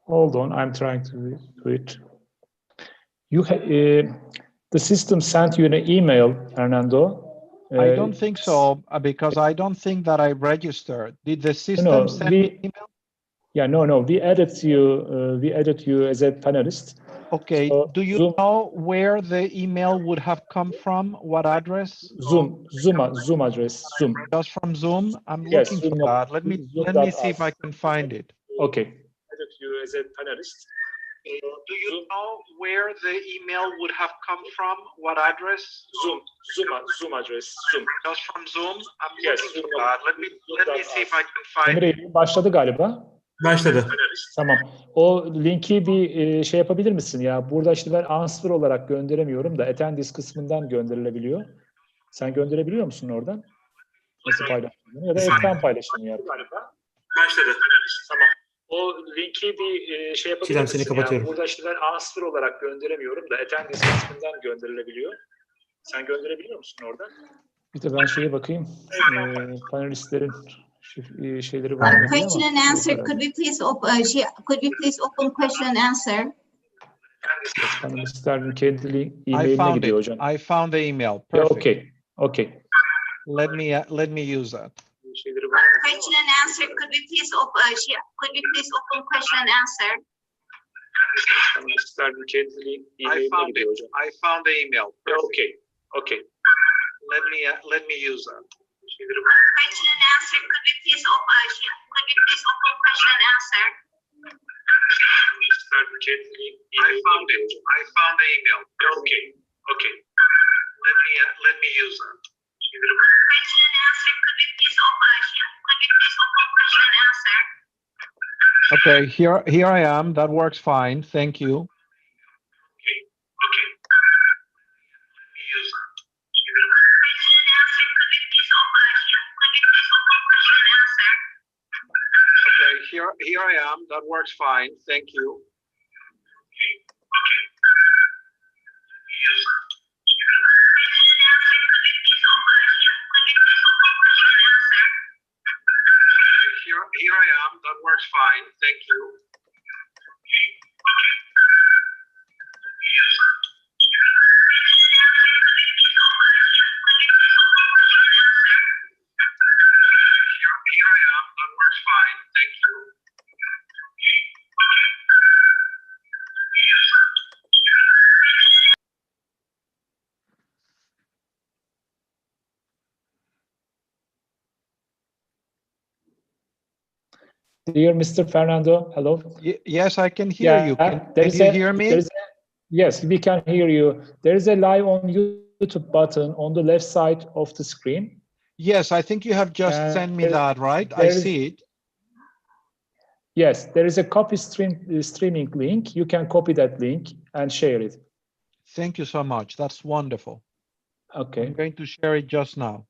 Hold on, I'm trying to do it. You the system sent you an email, Fernando. I don't think so, because I don't think that I registered. Did the system send me an email? Yeah, no. We added you as a panelist. Okay. So do you know where the email would have come from? What address? Zoom address. Zoom. Just from Zoom? I'm Yes, looking for that. Let me see if I can find it. Okay. Added you as a panelist. Do you know where the email would have come from? What address? Zoom address. Zoom. Just from Zoom? I'm looking for that. Let me see if I can find it. Emre başladı galiba. Başladı. Tamam. O linki bir şey yapabilir misin ya? Burada işte ben answer olarak gönderemiyorum da attendance kısmından gönderilebiliyor. Sen gönderebiliyor musun oradan? Nasıl paylaştığını ya da ekran paylaşımı yap. Başladı. Tamam. O linki bir şey yapabilir Çilem, misin seni kapatıyorum. ya? Burada işte ben answer olarak gönderemiyorum da attendance kısmından gönderilebiliyor. Sen gönderebiliyor musun oradan? Bir de ben şeye bakayım. Panelistlerin şeyleri var mı? Question and answer. Could we please open question and answer? Panelistlerin kendi e-mailine gidiyor hocam. I found the email. Perfect. Okay. Let me use that. Question and answer. Could we please open question and answer? Panelistlerin kendi e-mailine gidiyor hocam. I found the email. Perfect. Okay. Let me use that. Question and answer. Could we please open question and answer? I found it. I found the email. Okay. Let me use that. Question and answer. Could we please open question and answer? Okay, here I am. That works fine. Thank you. Okay. Use that. Question and answer. Could we please open question and answer? Okay, here I am. That works fine. Thank you. Use that. Here I am. That works fine. Thank you. Here I am. That works fine. Thank you. Dear Mr. Fernando, hello. Yes, I can hear you. Can you hear me? Yes, we can hear you. There is a live on YouTube button on the left side of the screen. Yes, I think you have just sent me that, right? I see it. Yes, there is a copy streaming link. You can copy that link and share it. Thank you so much. That's wonderful. Okay. I'm going to share it just now.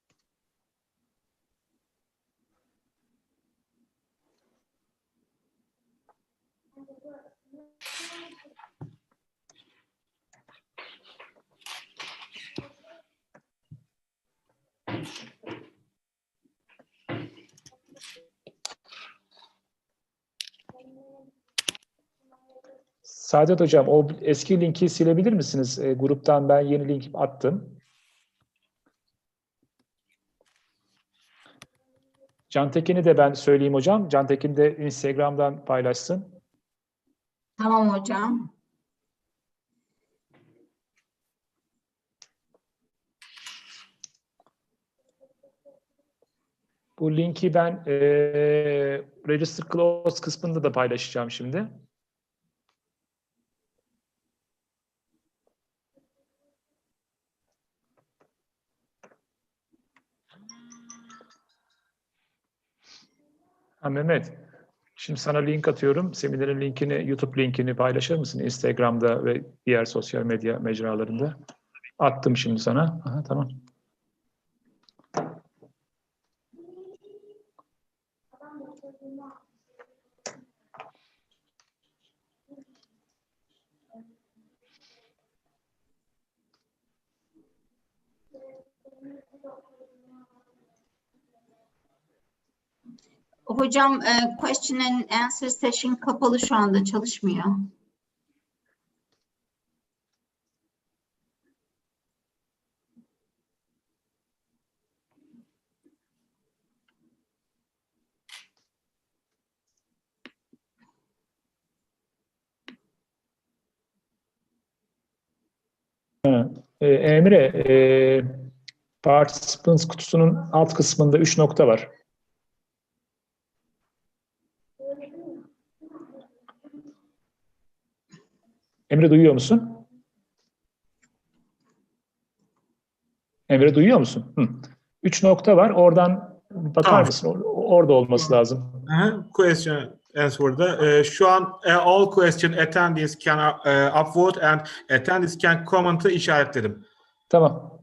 Saadet Hocam, o eski linki silebilir misiniz? Gruptan ben yeni link attım. Cantekin'i de ben söyleyeyim hocam. Cantekin de Instagram'dan paylaşsın. Tamam hocam. Bu linki ben Register Close kısmında da paylaşacağım şimdi. Mehmet, şimdi sana link atıyorum. Seminerin linkini, YouTube linkini paylaşır mısın? Instagram'da ve diğer sosyal medya mecralarında. Attım şimdi sana. Aha, tamam. Hocam question and answer session kapalı şu anda çalışmıyor. Emre, participants kutusunun alt kısmında 3 nokta var. Emre duyuyor musun? Emre duyuyor musun? 3 nokta var. Oradan bakar Tamam. mısın? Orada olması lazım. Question answer'da. Şu an all question attendees can upvote and attendees can comment'ı işaretledim. Tamam.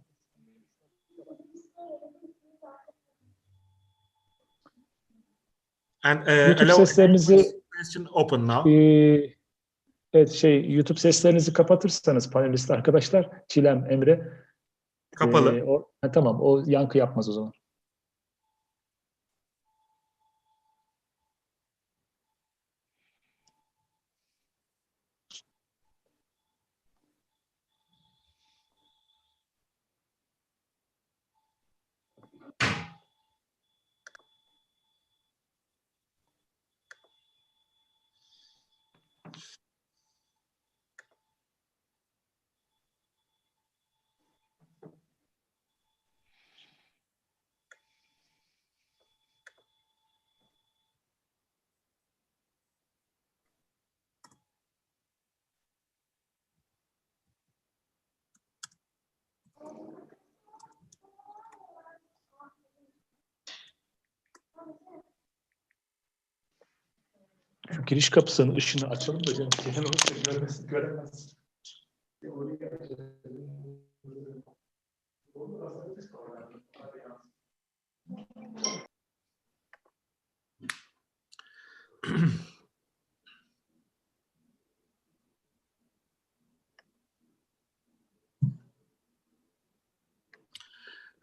And YouTube allow seslerinizi question open now. evet YouTube seslerinizi kapatırsanız panelist arkadaşlar, Çilem, Emre. Kapalı. Tamam, o yankı yapmaz o zaman. Şu giriş kapısının ışığını açalım da canım. Gelen olursa görmez, göremez.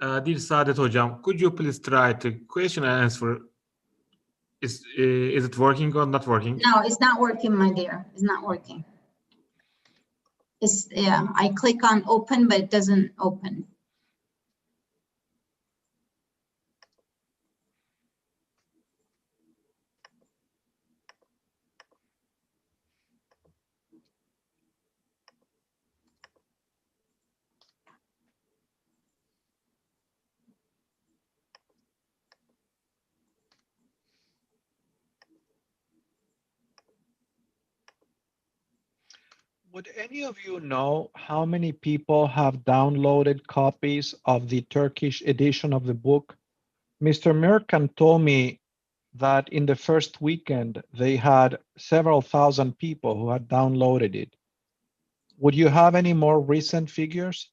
Dear Saadet Hocam, could you please try to question and answer? Is it working or not working? No, it's not working, my dear. It's not working. It's, yeah, I click on open, but it doesn't open. Would any of you know how many people have downloaded copies of the Turkish edition of the book? Mr. Mirkan told me that in the first weekend, they had several thousand people who had downloaded it. Would you have any more recent figures?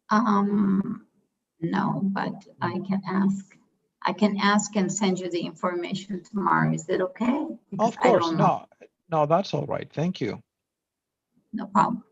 No, but I can ask. I can ask and send you the information tomorrow. Is that okay? Because Of course, I don't know. no, that's all right. Thank you. No problem.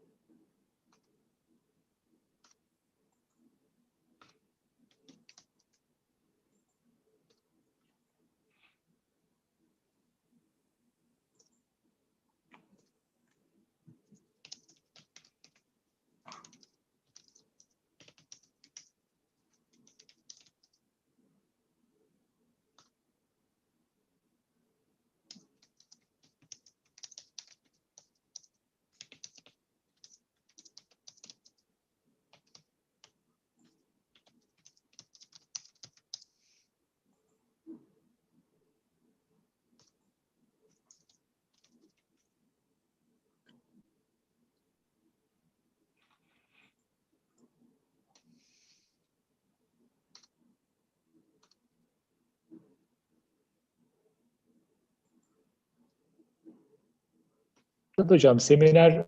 Hocam seminer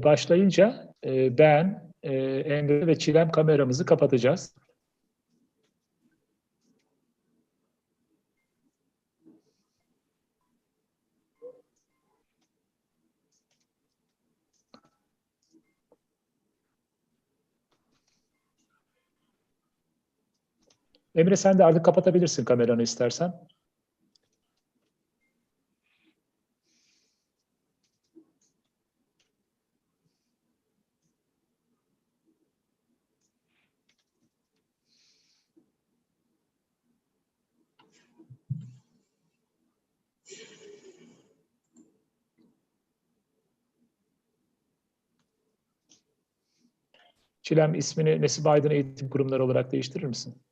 başlayınca ben, Emre ve Çilem kameramızı kapatacağız. Emre sen de artık kapatabilirsin kameranı istersen. Çilem, ismini Nesibe Aydın Eğitim Kurumları olarak değiştirir misin?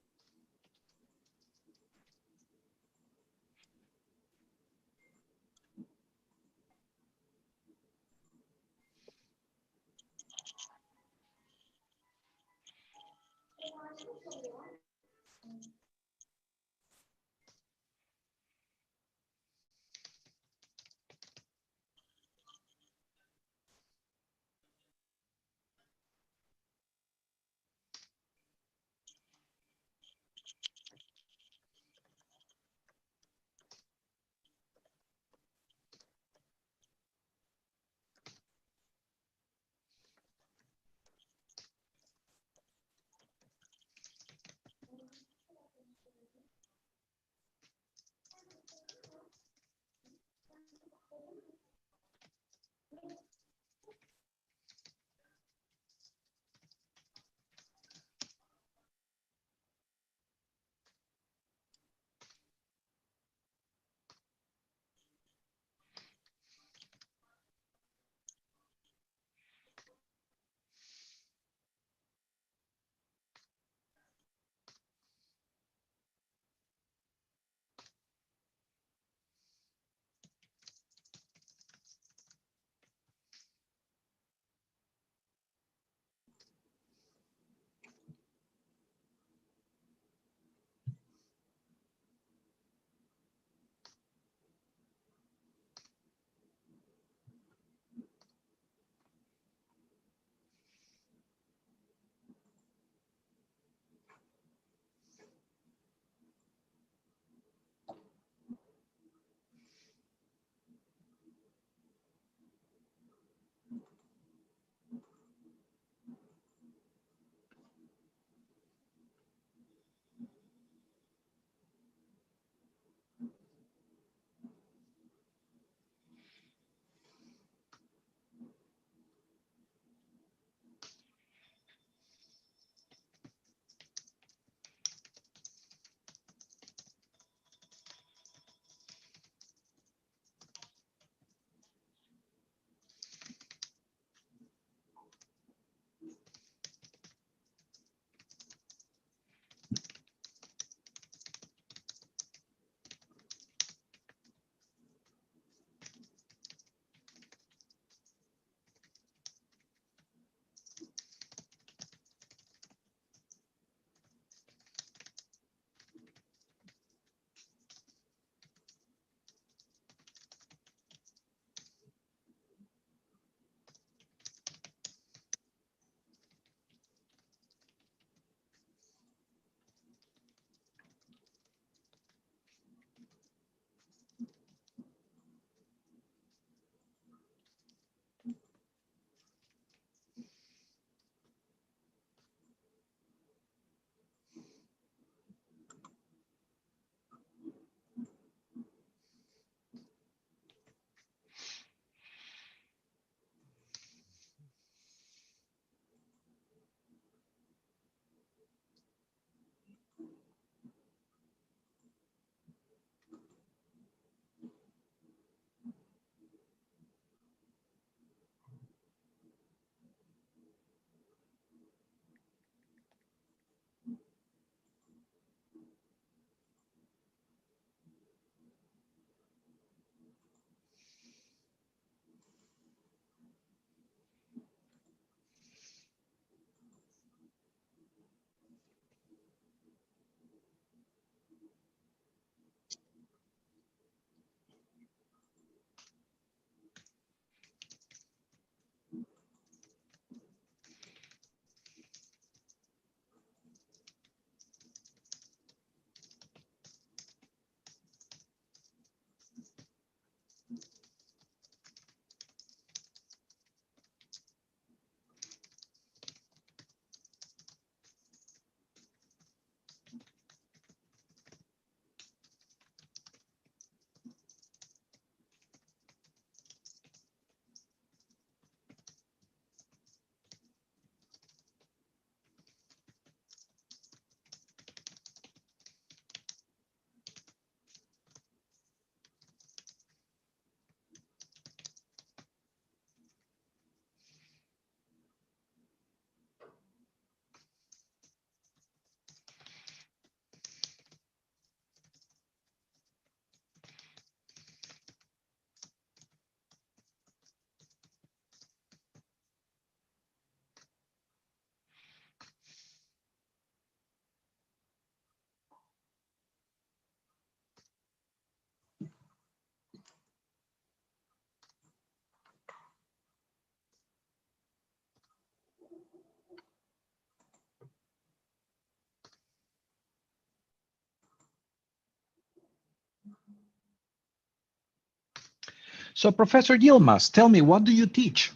So Professor Yilmaz, tell me, what do you teach?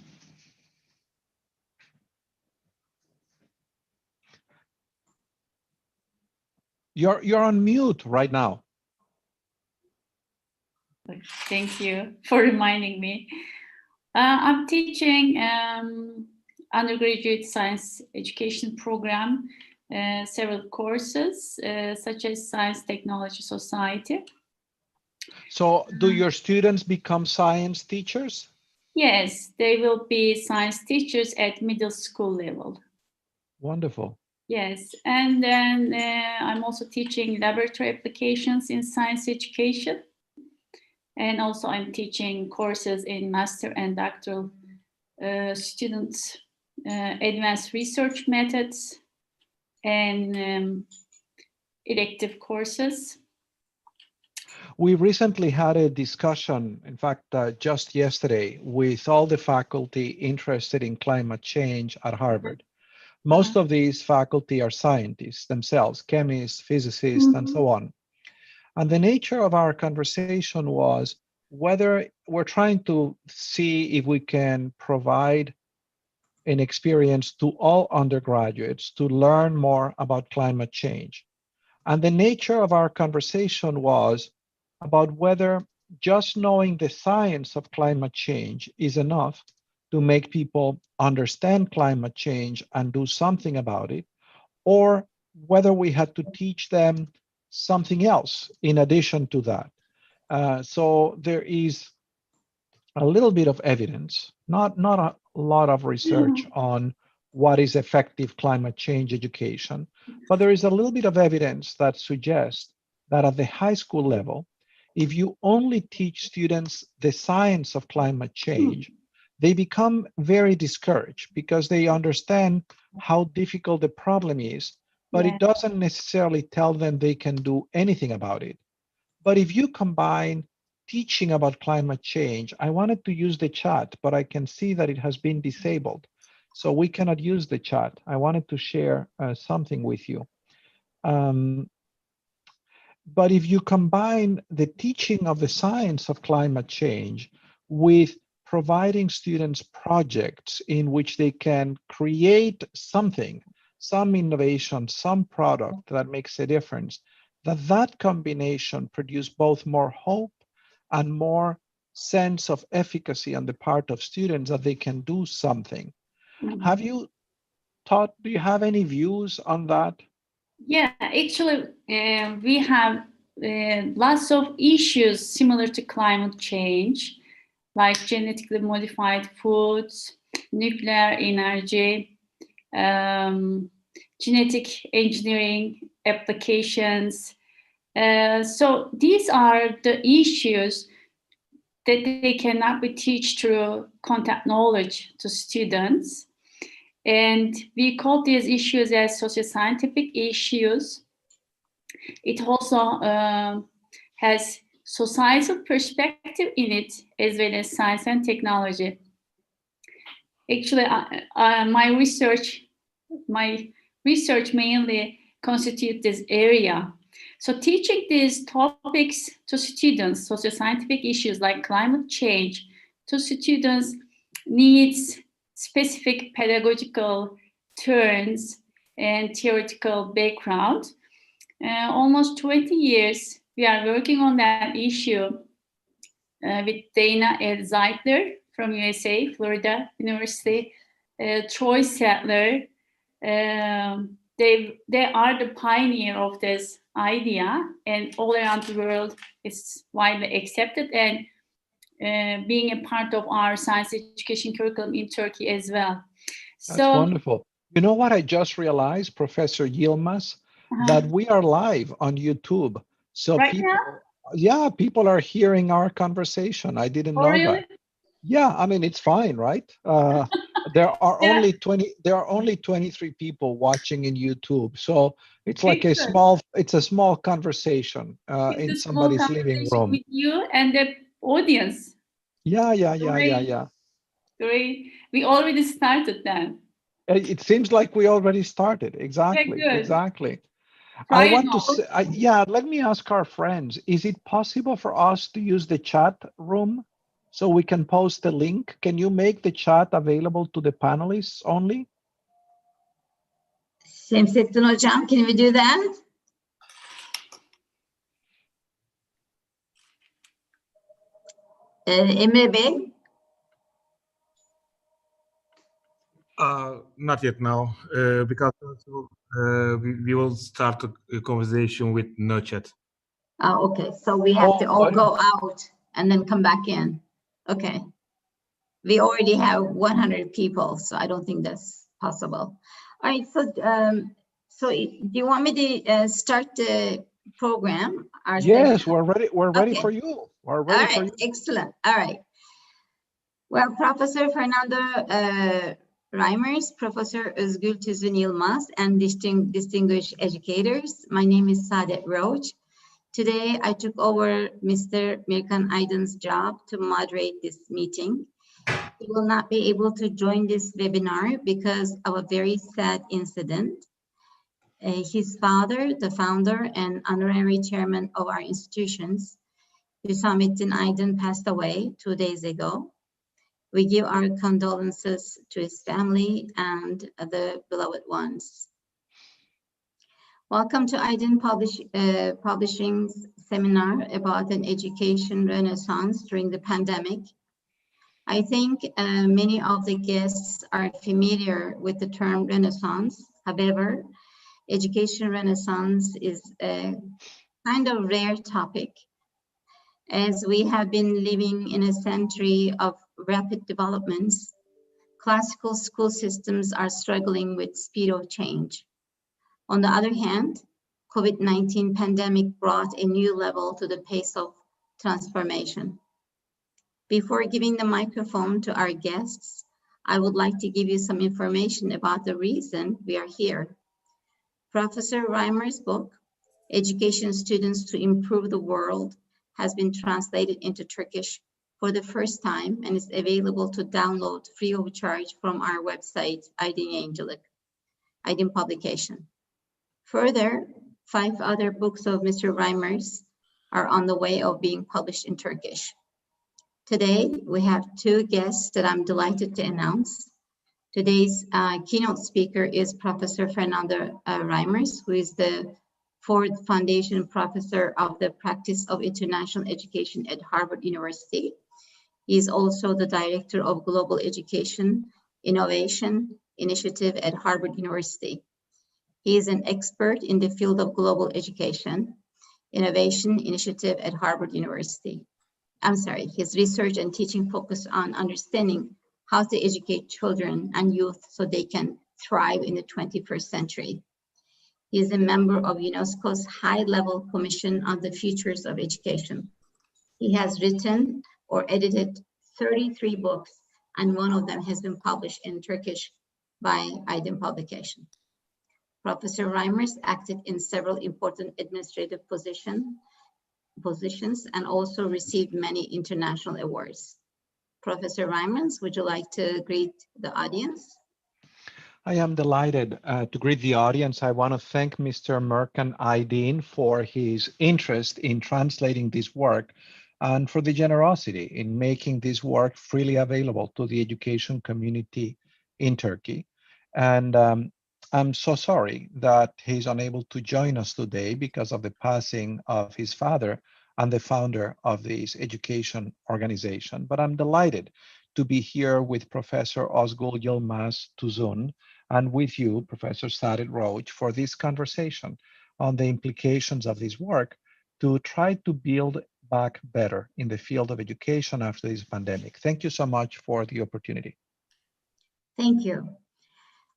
You're on mute right now. Thank you for reminding me. I'm teaching undergraduate science education program, several courses, such as Science Technology Society. So do your students become science teachers? Yes, they will be science teachers at middle school level. Wonderful. Yes, and then I'm also teaching laboratory applications in science education. And also I'm teaching courses in master and doctoral students, advanced research methods and elective courses. We recently had a discussion, in fact, just yesterday, with all the faculty interested in climate change at Harvard. Most of these faculty are scientists themselves, chemists, physicists, and so on. And the nature of our conversation was whether we're trying to see if we can provide an experience to all undergraduates to learn more about climate change. And the nature of our conversation was about whether just knowing the science of climate change is enough to make people understand climate change and do something about it, or whether we had to teach them something else in addition to that. So there is a little bit of evidence, not a lot of research on what is effective climate change education, but there is a little bit of evidence that suggests that at the high school level, if you only teach students the science of climate change, they become very discouraged because they understand how difficult the problem is, but it doesn't necessarily tell them they can do anything about it. But if you combine teaching about climate change, I wanted to use the chat, but I can see that it has been disabled. So we cannot use the chat. I wanted to share something with you. But if you combine the teaching of the science of climate change with providing students projects in which they can create something, some innovation, some product that makes a difference, that combination produce both more hope and more sense of efficacy on the part of students that they can do something. Have you thought, do you have any views on that? Yeah, actually, we have lots of issues similar to climate change, like genetically modified foods, nuclear energy, genetic engineering applications. So these are the issues that they cannot be taught through content knowledge to students. And we call these issues as socio-scientific issues. It also has societal perspective in it, as well as science and technology. Actually, my research mainly constitutes this area. So teaching these topics to students, socio-scientific issues like climate change, to students needs specific pedagogical turns and theoretical background. Almost 20 years, we are working on that issue with Dana L. Zeitler from USA, Florida University, Troy Sattler. They are the pioneer of this idea, and all around the world it's widely accepted and being a part of our science education curriculum in Turkey as well. That's wonderful. You know what I just realized, Professor Yilmaz, that we are live on YouTube. So right people, now? Yeah, people are hearing our conversation. I didn't know really? that. Yeah, I mean, it's fine, right? There are only 23 people watching in YouTube. So it's like a small conversation in It's a small somebody's living conversation room. with you and the audience. Yeah. Great. We already started then. It seems like we already started. Exactly. Yeah, good. Exactly. Try I it want to now. say, let me ask our friends, is it possible for us to use the chat room so we can post the link. Can you make the chat available to the panelists only? Şemsettin Hocam, can we do that? Emre Bey? Not yet now, because we will start a conversation with no chat. Oh, okay, so we have to all Oh, go out and then come back in. Okay. We already have 100 people, so I don't think that's possible. All right, so do you want me to start the program? Our yes, session? we're ready Okay. for you. We're All ready for right, you. excellent. All right. Well, Professor Fernando Reimers, Professor Özgür Tüzün Yılmaz, and distinguished educators, my name is Saadet Roach. Today, I took over Mr. Mirkan Aydın's job to moderate this meeting. He will not be able to join this webinar because of a very sad incident. His father, the founder and honorary chairman of our institutions, Hüsamettin Aydın, passed away 2 days ago. We give our condolences to his family and the beloved ones. Welcome to Aydın Publishing's seminar about an education renaissance during the pandemic. I think many of the guests are familiar with the term renaissance. However, education renaissance is a kind of rare topic, as we have been living in a century of rapid developments. Classical school systems are struggling with speed of change. On the other hand, COVID-19 pandemic brought a new level to the pace of transformation. Before giving the microphone to our guests, I would like to give you some information about the reason we are here. Professor Reimers' book, Education Students to Improve the World, has been translated into Turkish for the first time and is available to download free of charge from our website, Aydın Yayıncılık, Aydın Publication. Further, 5 other books of Mr. Reimers are on the way of being published in Turkish. Today, we have 2 guests that I'm delighted to announce. Today's keynote speaker is Professor Fernando Reimers, who is the Ford Foundation Professor of the Practice of International Education at Harvard University. He is also the Director of Global Education Innovation Initiative at Harvard University. He is an expert in the field of global education innovation initiative at Harvard University. His research and teaching focus on understanding how to educate children and youth so they can thrive in the 21st century. He is a member of UNESCO's High-Level Commission on the Futures of Education. He has written or edited 33 books, and one of them has been published in Turkish by Aydın Publication. Professor Reimers acted in several important administrative positions and also received many international awards. Professor Reimers, would you like to greet the audience? I am delighted to greet the audience. I want to thank Mr. Mirkan Aydın for his interest in translating this work and for the generosity in making this work freely available to the education community in Turkey. And I'm so sorry that he's unable to join us today because of the passing of his father and the founder of this education organization. But I'm delighted to be here with Professor Özgür Yılmaz Tüzün and with you, Professor Saadet Roach, for this conversation on the implications of this work to try to build back better in the field of education after this pandemic. Thank you so much for the opportunity. Thank you.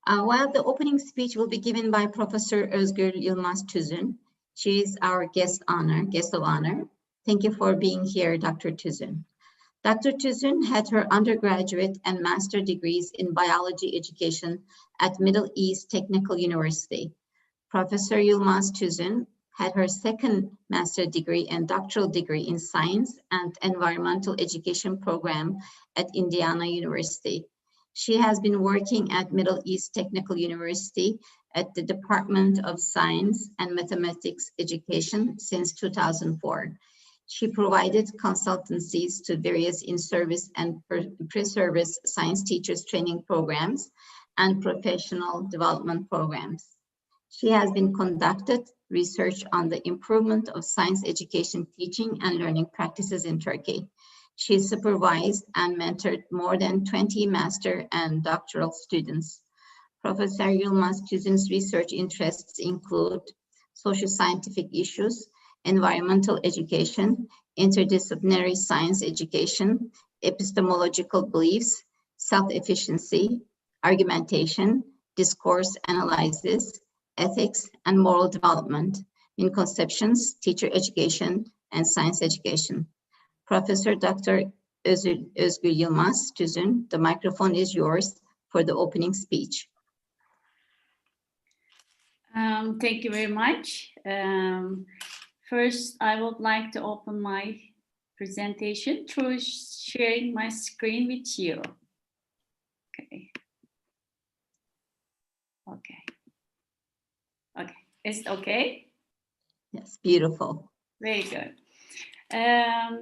While the opening speech will be given by Professor Özgür Yılmaz Tüzün, she is our guest of honor. Thank you for being here, Dr. Tüzün. Dr. Tüzün had her undergraduate and master degrees in biology education at Middle East Technical University. Professor Yılmaz Tüzün had her second master degree and doctoral degree in science and environmental education program at Indiana University. She has been working at Middle East Technical University at the Department of Science and Mathematics Education since 2004. She provided consultancies to various in-service and pre-service science teachers training programs and professional development programs. She has been conducted research on the improvement of science education teaching and learning practices in Turkey. She supervised and mentored more than 20 master and doctoral students. Professor Yılmaz Tüzün's research interests include social scientific issues, environmental education, interdisciplinary science education, epistemological beliefs, self-efficiency, argumentation, discourse analysis, ethics, and moral development in conceptions, teacher education, and science education. Professor Dr. Özgür Yılmaz Tüzün, the microphone is yours for the opening speech. Thank you very much. First, I would like to open my presentation through sharing my screen with you. Okay. Okay. Is it okay? Yes, beautiful. Very good. I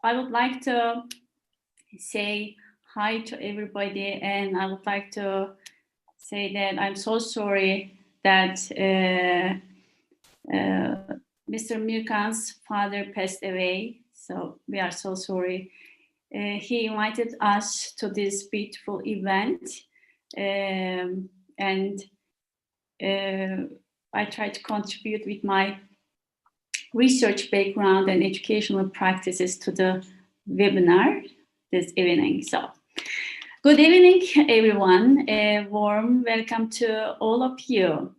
would like to say hi to everybody, and I would like to say that I'm so sorry that Mr. Mirkan's father passed away. So we are so sorry. He invited us to this beautiful event, and I tried to contribute with my research background and educational practices to the webinar this evening. So, good evening, everyone. A warm welcome to all of you.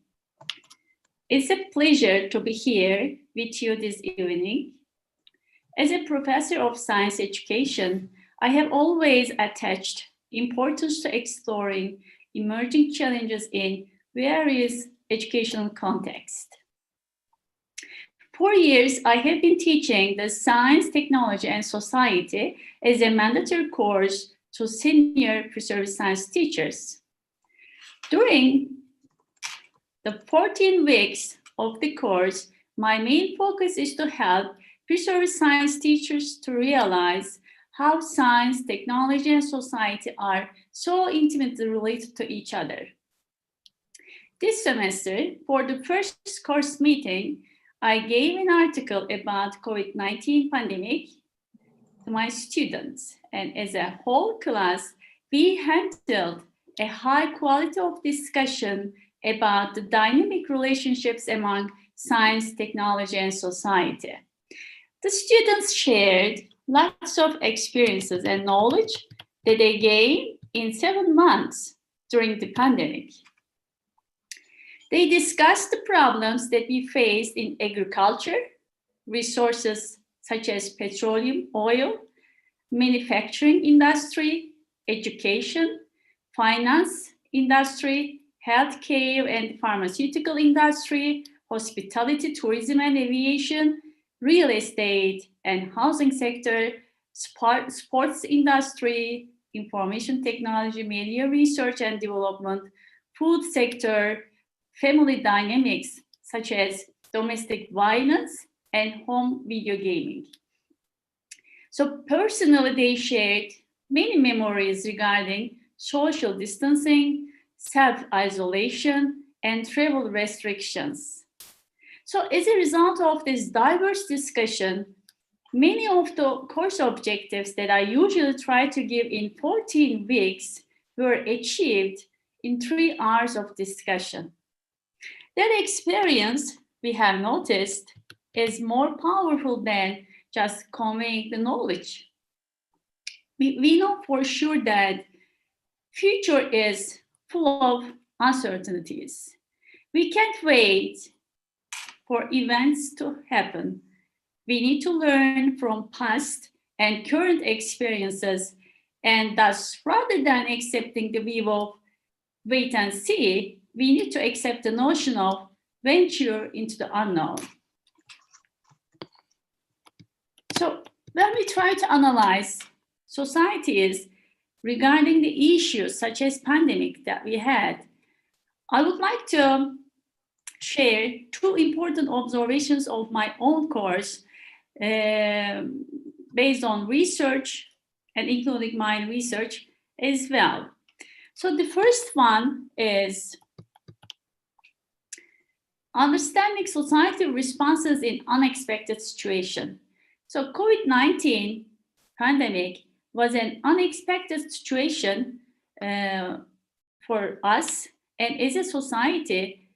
It's a pleasure to be here with you this evening. As a professor of science education, I have always attached importance to exploring emerging challenges in various educational contexts. For years, I have been teaching the Science, Technology, and Society as a mandatory course to senior pre-service science teachers. During the 14 weeks of the course, my main focus is to help pre-service science teachers to realize how science, technology, and society are so intimately related to each other. This semester, for the first course meeting, I gave an article about COVID-19 pandemic to my students, and as a whole class, we handled a high quality of discussion about the dynamic relationships among science, technology, and society. The students shared lots of experiences and knowledge that they gained in 7 months during the pandemic. They discussed the problems that we faced in agriculture, resources such as petroleum, oil, manufacturing industry, education, finance industry, healthcare and pharmaceutical industry, hospitality, tourism and aviation, real estate and housing sector, sports industry, information technology, media research and development, food sector, family dynamics such as domestic violence and home video gaming. So personally, they shared many memories regarding social distancing, self-isolation, and travel restrictions. So as a result of this diverse discussion, many of the course objectives that I usually try to give in 14 weeks were achieved in 3 hours of discussion. That experience, we have noticed, is more powerful than just conveying the knowledge. We know for sure that future is full of uncertainties. We can't wait for events to happen. We need to learn from past and current experiences, and thus, rather than accepting the view of wait and see, we need to accept the notion of venture into the unknown. So when we try to analyze societies regarding the issues such as pandemic that we had, I would like to share two important observations of my own course based on research and including my research as well. So the first one is understanding societal responses in unexpected situation. So COVID-19 pandemic was an unexpected situation for us, and as a society,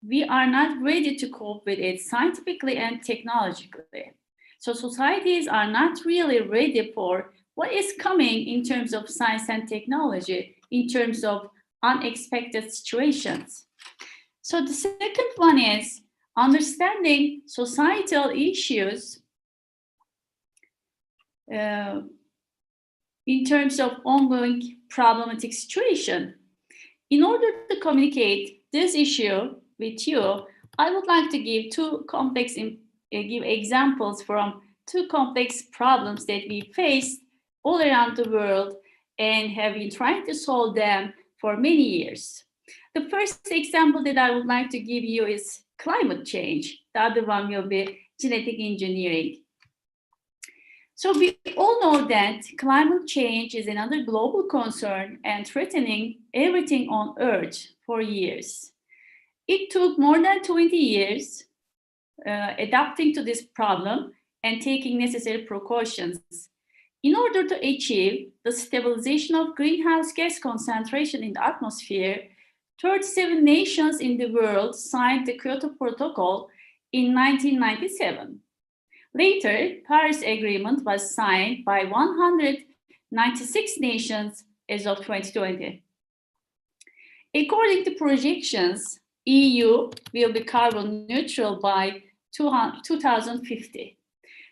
we are not ready to cope with it scientifically and technologically. So societies are not really ready for what is coming in terms of science and technology, in terms of unexpected situations. So the second one is understanding societal issues in terms of ongoing problematic situation. In order to communicate this issue with you, I would like to give give examples from two complex problems that we face all around the world and have been trying to solve them for many years. The first example that I would like to give you is climate change. The other one will be genetic engineering. So we all know that climate change is another global concern and threatening everything on Earth for years. It took more than 20 years adapting to this problem and taking necessary precautions. In order to achieve the stabilization of greenhouse gas concentration in the atmosphere, 37 nations in the world signed the Kyoto Protocol in 1997. Later, Paris Agreement was signed by 196 nations as of 2020. According to projections, EU will be carbon neutral by 2050.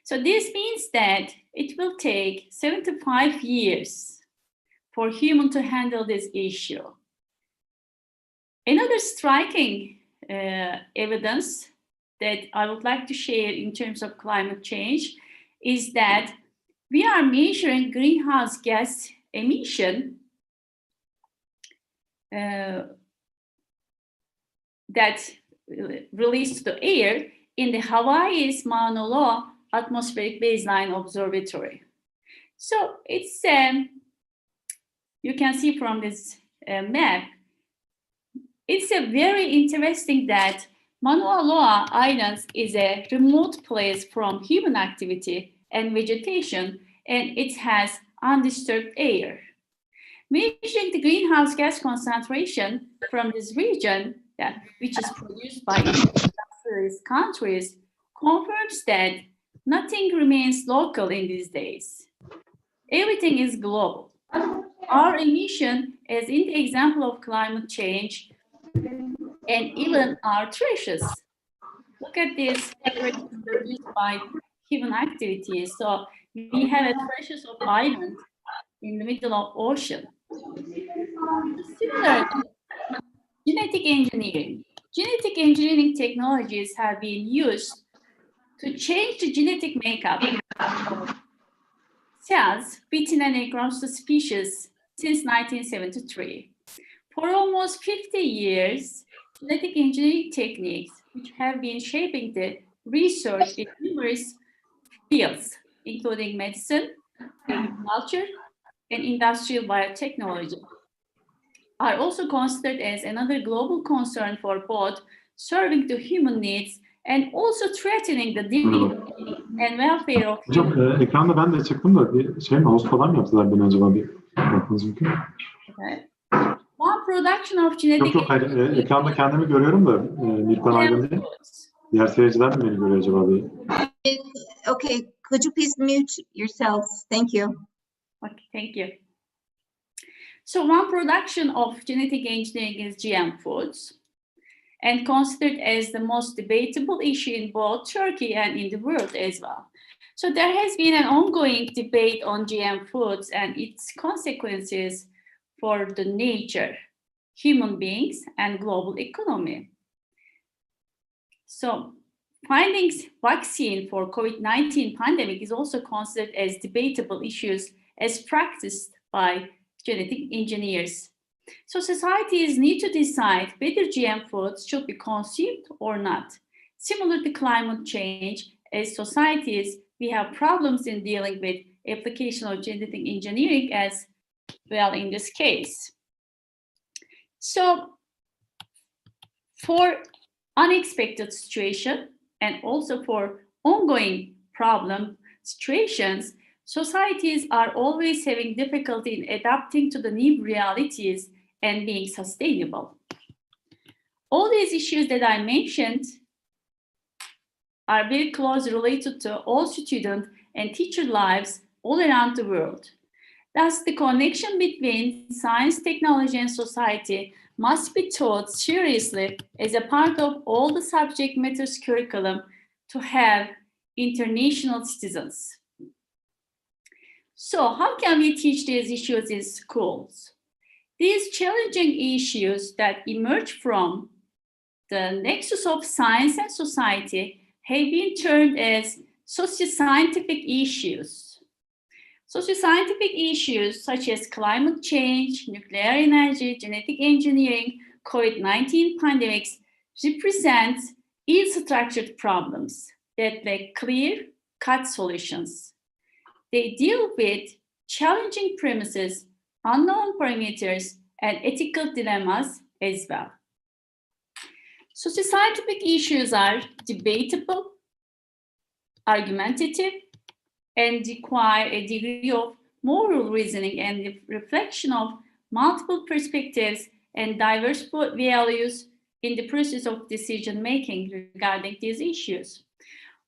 So this means that it will take 75 years for humans to handle this issue. Another striking evidence that I would like to share in terms of climate change is that we are measuring greenhouse gas emission that released to the air in the Hawaii's Mauna Loa Atmospheric Baseline Observatory. So it's, you can see from this map, it's a very interesting that Mauna Loa Islands is a remote place from human activity and vegetation, and it has undisturbed air. Measuring the greenhouse gas concentration from this region, which is produced by industrialized countries, confirms that nothing remains local in these days. Everything is global. Our emission, as in the example of climate change, and even our trashes. Look at this produced by human activities. So we have a trashes of island in the middle of ocean. Similarly, genetic engineering. Genetic engineering technologies have been used to change the genetic makeup of cells within and across the species since 1973. For almost 50 years, genetic engineering techniques, which have been shaping the research in numerous fields, including medicine, agriculture, and industrial biotechnology, are also considered as another global concern for both serving the human needs and also threatening the dignity and welfare of Hocam ekranda ben de çıktım da bir şey mi host falan mı yaptılar beni acaba bir bakmanız mümkün mü? Okay. One production of genetic Yok hayır ekranda kendimi görüyorum da Mirkan Aydın değil. Diğer seyirciler mi beni görüyor acaba bir? Okay, could you please mute yourselves? Thank you. Okay, thank you. So one production of genetic engineering is GM foods, and considered as the most debatable issue in both Turkey and in the world as well. So there has been an ongoing debate on GM foods and its consequences for the nature, human beings, and global economy. So finding vaccine for COVID-19 pandemic is also considered as debatable issues as practiced by genetic engineers. So societies need to decide whether GM foods should be consumed or not. Similar to climate change, as societies, we have problems in dealing with application of genetic engineering as well in this case. So for unexpected situation and also for ongoing problem situations, societies are always having difficulty in adapting to the new realities and being sustainable. All these issues that I mentioned are very closely related to all student and teacher lives all around the world. Thus, the connection between science, technology, and society must be taught seriously as a part of all the subject matters curriculum to have international citizens. So how can we teach these issues in schools? These challenging issues that emerge from the nexus of science and society have been termed as socio-scientific issues. Socio-scientific issues such as climate change, nuclear energy, genetic engineering, COVID-19 pandemics represent ill-structured problems that lack clear-cut solutions. They deal with challenging premises, unknown parameters, and ethical dilemmas as well. Socio-scientific issues are debatable, argumentative, and require a degree of moral reasoning and the reflection of multiple perspectives and diverse values in the process of decision-making regarding these issues.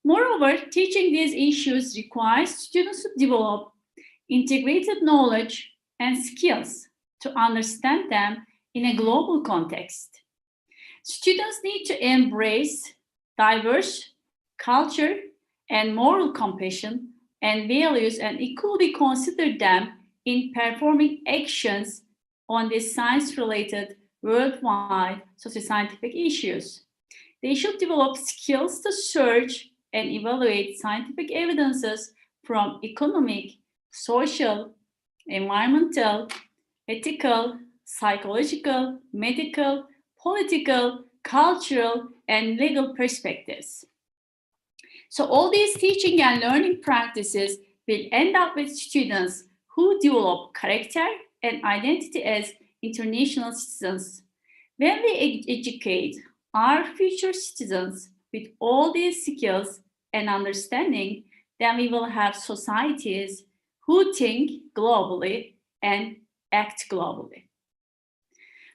Moreover, teaching these issues requires students to develop integrated knowledge and skills to understand them in a global context. Students need to embrace diverse culture and moral compassion and values and equally consider them in performing actions on these science-related worldwide socio-scientific issues. They should develop skills to search and evaluate scientific evidences from economic, social, environmental, ethical, psychological, medical, political, cultural, and legal perspectives. So all these teaching and learning practices will end up with students who develop character and identity as international citizens. When we educate our future citizens with all these skills and understanding, then we will have societies who think globally and act globally.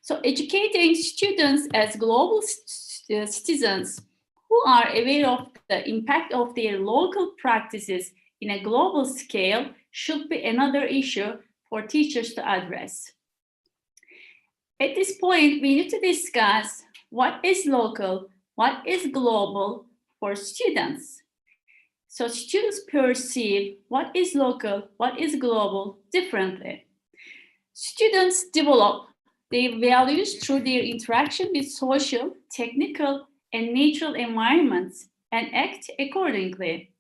So educating students as global citizens who are aware of the impact of their local practices in a global scale should be another issue for teachers to address. At this point, we need to discuss what is local, what is global for students. So students perceive what is local, what is global differently. Students develop their values through their interaction with social, technical, and natural environments and act accordingly.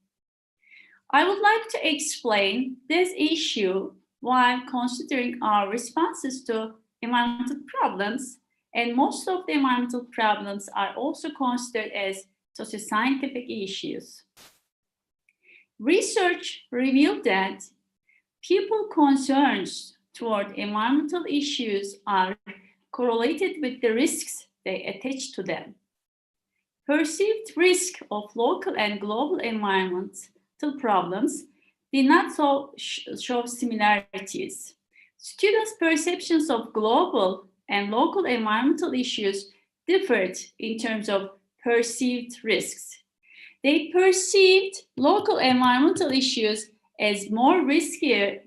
I would like to explain this issue while considering our responses to environmental problems, and most of the environmental problems are also considered as socio-scientific issues. Research revealed that people concerns toward environmental issues are correlated with the risks they attach to them. Perceived risk of local and global environmental problems did not show similarities. Students' perceptions of global and local environmental issues differed in terms of perceived risks. They perceived local environmental issues as more riskier,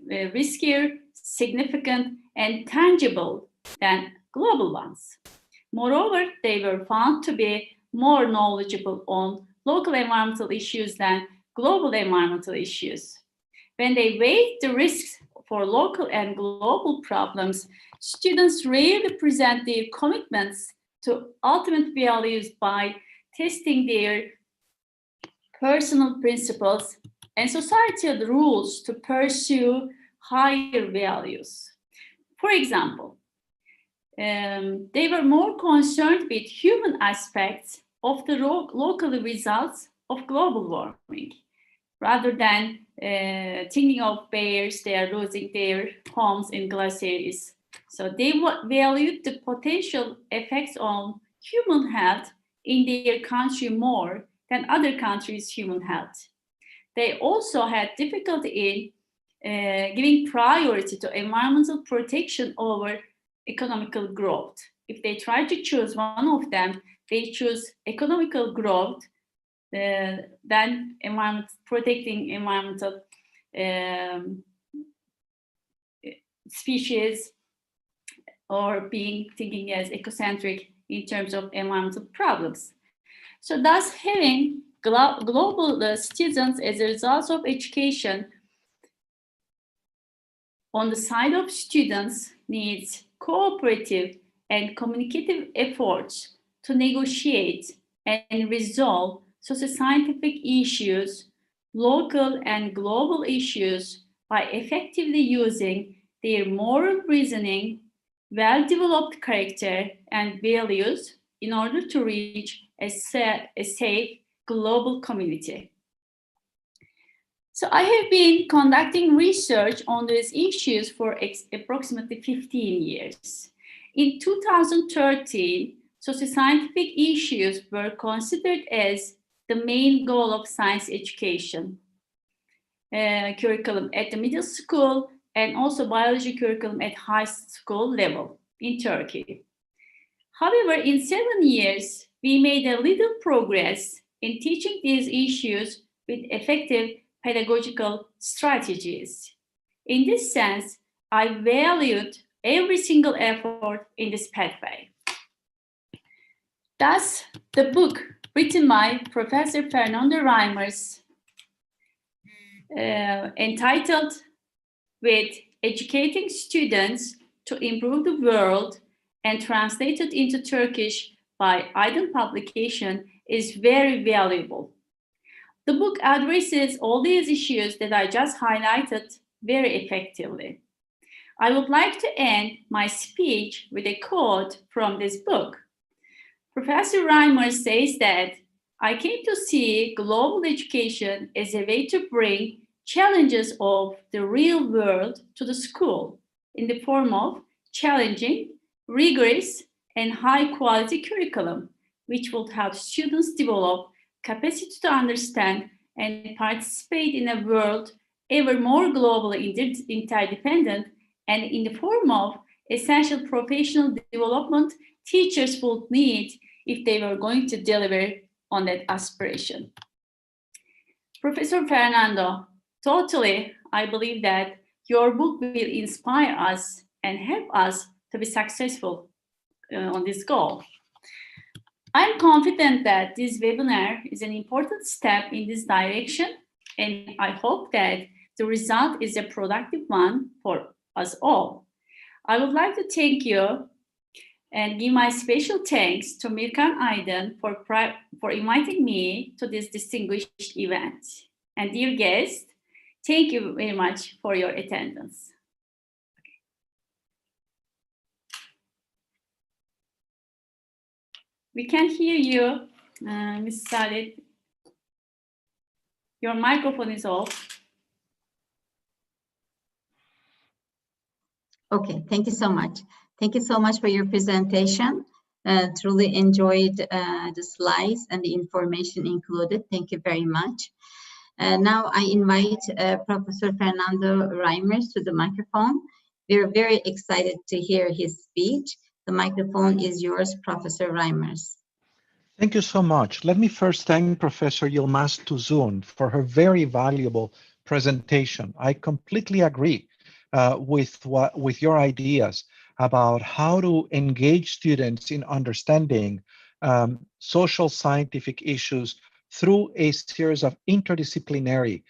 significant, and tangible than global ones. Moreover, they were found to be more knowledgeable on local environmental issues than global environmental issues. When they weighed the risks for local and global problems, students rarely present their commitments to ultimate values by testing their personal principles and societal rules to pursue higher values. For example, they were more concerned with human aspects of the local results of global warming, rather than thinking of bears, they are losing their homes in glaciers. So they valued the potential effects on human health in their country more than other countries' human health. They also had difficulty in giving priority to environmental protection over economical growth. If they try to choose one of them, they choose economical growth than protecting environmental species, or thinking as ecocentric in terms of environmental problems. So thus having global citizens as a result of education on the side of students needs cooperative and communicative efforts to negotiate and resolve socio-scientific issues, local and global issues, by effectively using their moral reasoning, well-developed character, and values in order to reach a safe global community. So I have been conducting research on these issues for approximately 15 years. In 2013, socio-scientific issues were considered as the main goal of science education curriculum at the middle school, and also biology curriculum at high school level in Turkey. However, in 7 years, we made a little progress in teaching these issues with effective pedagogical strategies. In this sense, I valued every single effort in this pathway. Thus, the book written by Professor Fernando Reimers, entitled with Educating Students to Improve the World and translated into Turkish by Aydın Publication, is very valuable. The book addresses all these issues that I just highlighted very effectively. I would like to end my speech with a quote from this book. Professor Reimers says that, "I came to see global education as a way to bring challenges of the real world to the school in the form of challenging, rigorous, and high-quality curriculum, which would help students develop capacity to understand and participate in a world ever more globally interdependent, and in the form of essential professional development teachers would need if they were going to deliver on that aspiration." Professor Fernando, totally, I believe that your book will inspire us and help us to be successful on this goal. I'm confident that this webinar is an important step in this direction, and I hope that the result is a productive one for us all. I would like to thank you and give my special thanks to Mirkan Aydın for inviting me to this distinguished event. And dear guests, thank you very much for your attendance. We can hear you, Ms. Saadet. Your microphone is off. Okay, thank you so much. Thank you so much for your presentation. Truly enjoyed the slides and the information included. Thank you very much. Now I invite Professor Fernando Reimers to the microphone. We're very excited to hear his speech. The microphone is yours, Professor Reimers. Thank you so much. Let me first thank Professor Yilmaz Tuzun for her very valuable presentation. I completely agree with your ideas about how to engage students in understanding social scientific issues through a series of interdisciplinary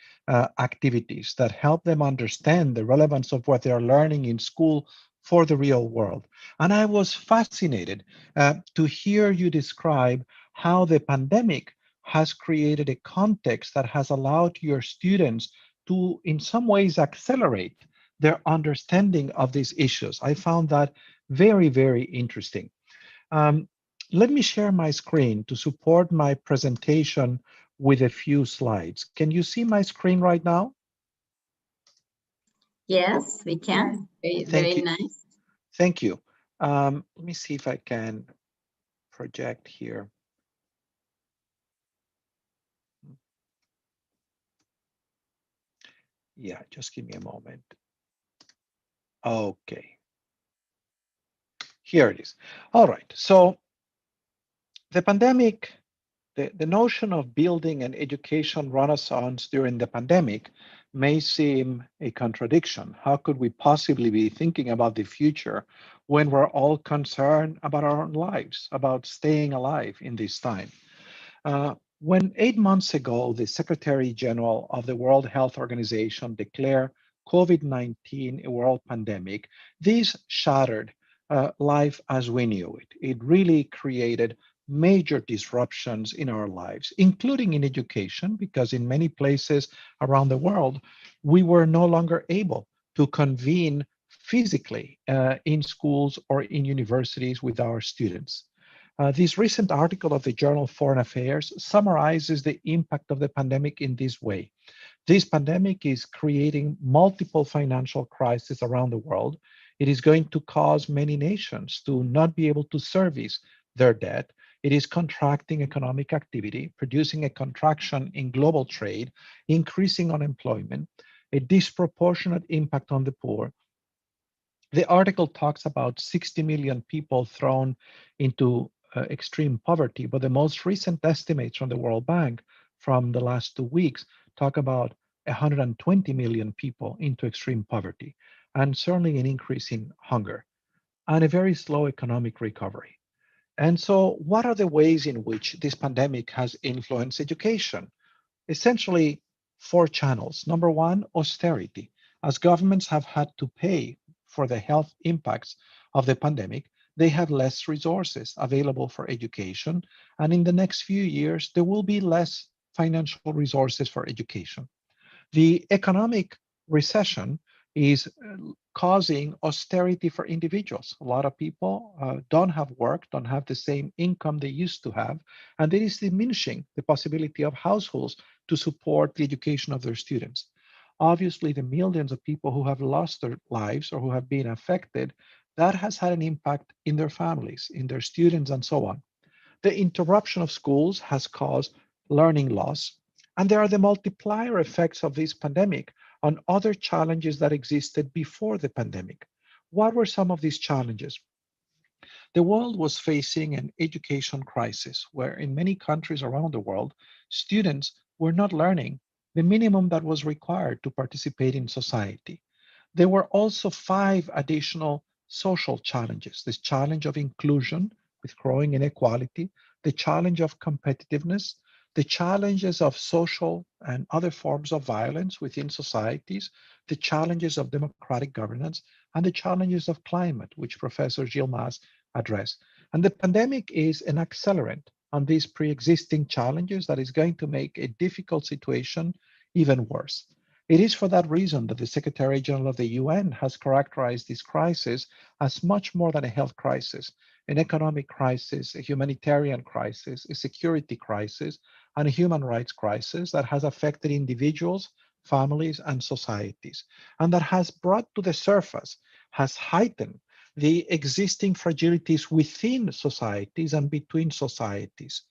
activities that help them understand the relevance of what they are learning in school for the real world. And I was fascinated to hear you describe how the pandemic has created a context that has allowed your students to, in some ways, accelerate their understanding of these issues. I found that Very, very interesting. Let me share my screen to support my presentation with a few slides. Can you see my screen right now? Yes, we can. Very, Thank very you. nice. Thank you. Let me see if I can project here. Yeah, just give me a moment. Okay. Here it is. All right. So the pandemic, the notion of building an education renaissance during the pandemic may seem a contradiction. How could we possibly be thinking about the future when we're all concerned about our own lives, about staying alive in this time? When 8 months ago, the Secretary General of the World Health Organization declared COVID-19 a world pandemic, this shattered life as we knew it. It really created major disruptions in our lives, including in education, because in many places around the world, we were no longer able to convene physically in schools or in universities with our students. This recent article of the journal Foreign Affairs summarizes the impact of the pandemic in this way. This pandemic is creating multiple financial crises around the world. It is going to cause many nations to not be able to service their debt. It is contracting economic activity, producing a contraction in global trade, increasing unemployment, a disproportionate impact on the poor. The article talks about 60 million people thrown into extreme poverty, but the most recent estimates from the World Bank from the last 2 weeks talk about 120 million people into extreme poverty, and certainly an increase in hunger and a very slow economic recovery. And so, what are the ways in which this pandemic has influenced education? Essentially, 4 channels. Number one, austerity. As governments have had to pay for the health impacts of the pandemic, they have less resources available for education. And in the next few years, there will be less financial resources for education. The economic recession is causing austerity for individuals. A lot of people don't have work, don't have the same income they used to have, and it is diminishing the possibility of households to support the education of their students. Obviously, the millions of people who have lost their lives or who have been affected, that has had an impact in their families, in their students, and so on. The interruption of schools has caused learning loss, and there are the multiplier effects of this pandemic on other challenges that existed before the pandemic. What were some of these challenges? The world was facing an education crisis where in many countries around the world, students were not learning the minimum that was required to participate in society. There were also 5 additional social challenges: this challenge of inclusion with growing inequality, the challenge of competitiveness, the challenges of social and other forms of violence within societies, the challenges of democratic governance, and the challenges of climate, which Professor Yilmaz addressed. And the pandemic is an accelerant on these pre-existing challenges that is going to make a difficult situation even worse. It is for that reason that the Secretary General of the UN has characterized this crisis as much more than a health crisis, an economic crisis, a humanitarian crisis, a security crisis, and a human rights crisis that has affected individuals, families, and societies, and that has brought to the surface, has heightened the existing fragilities within societies and between societies.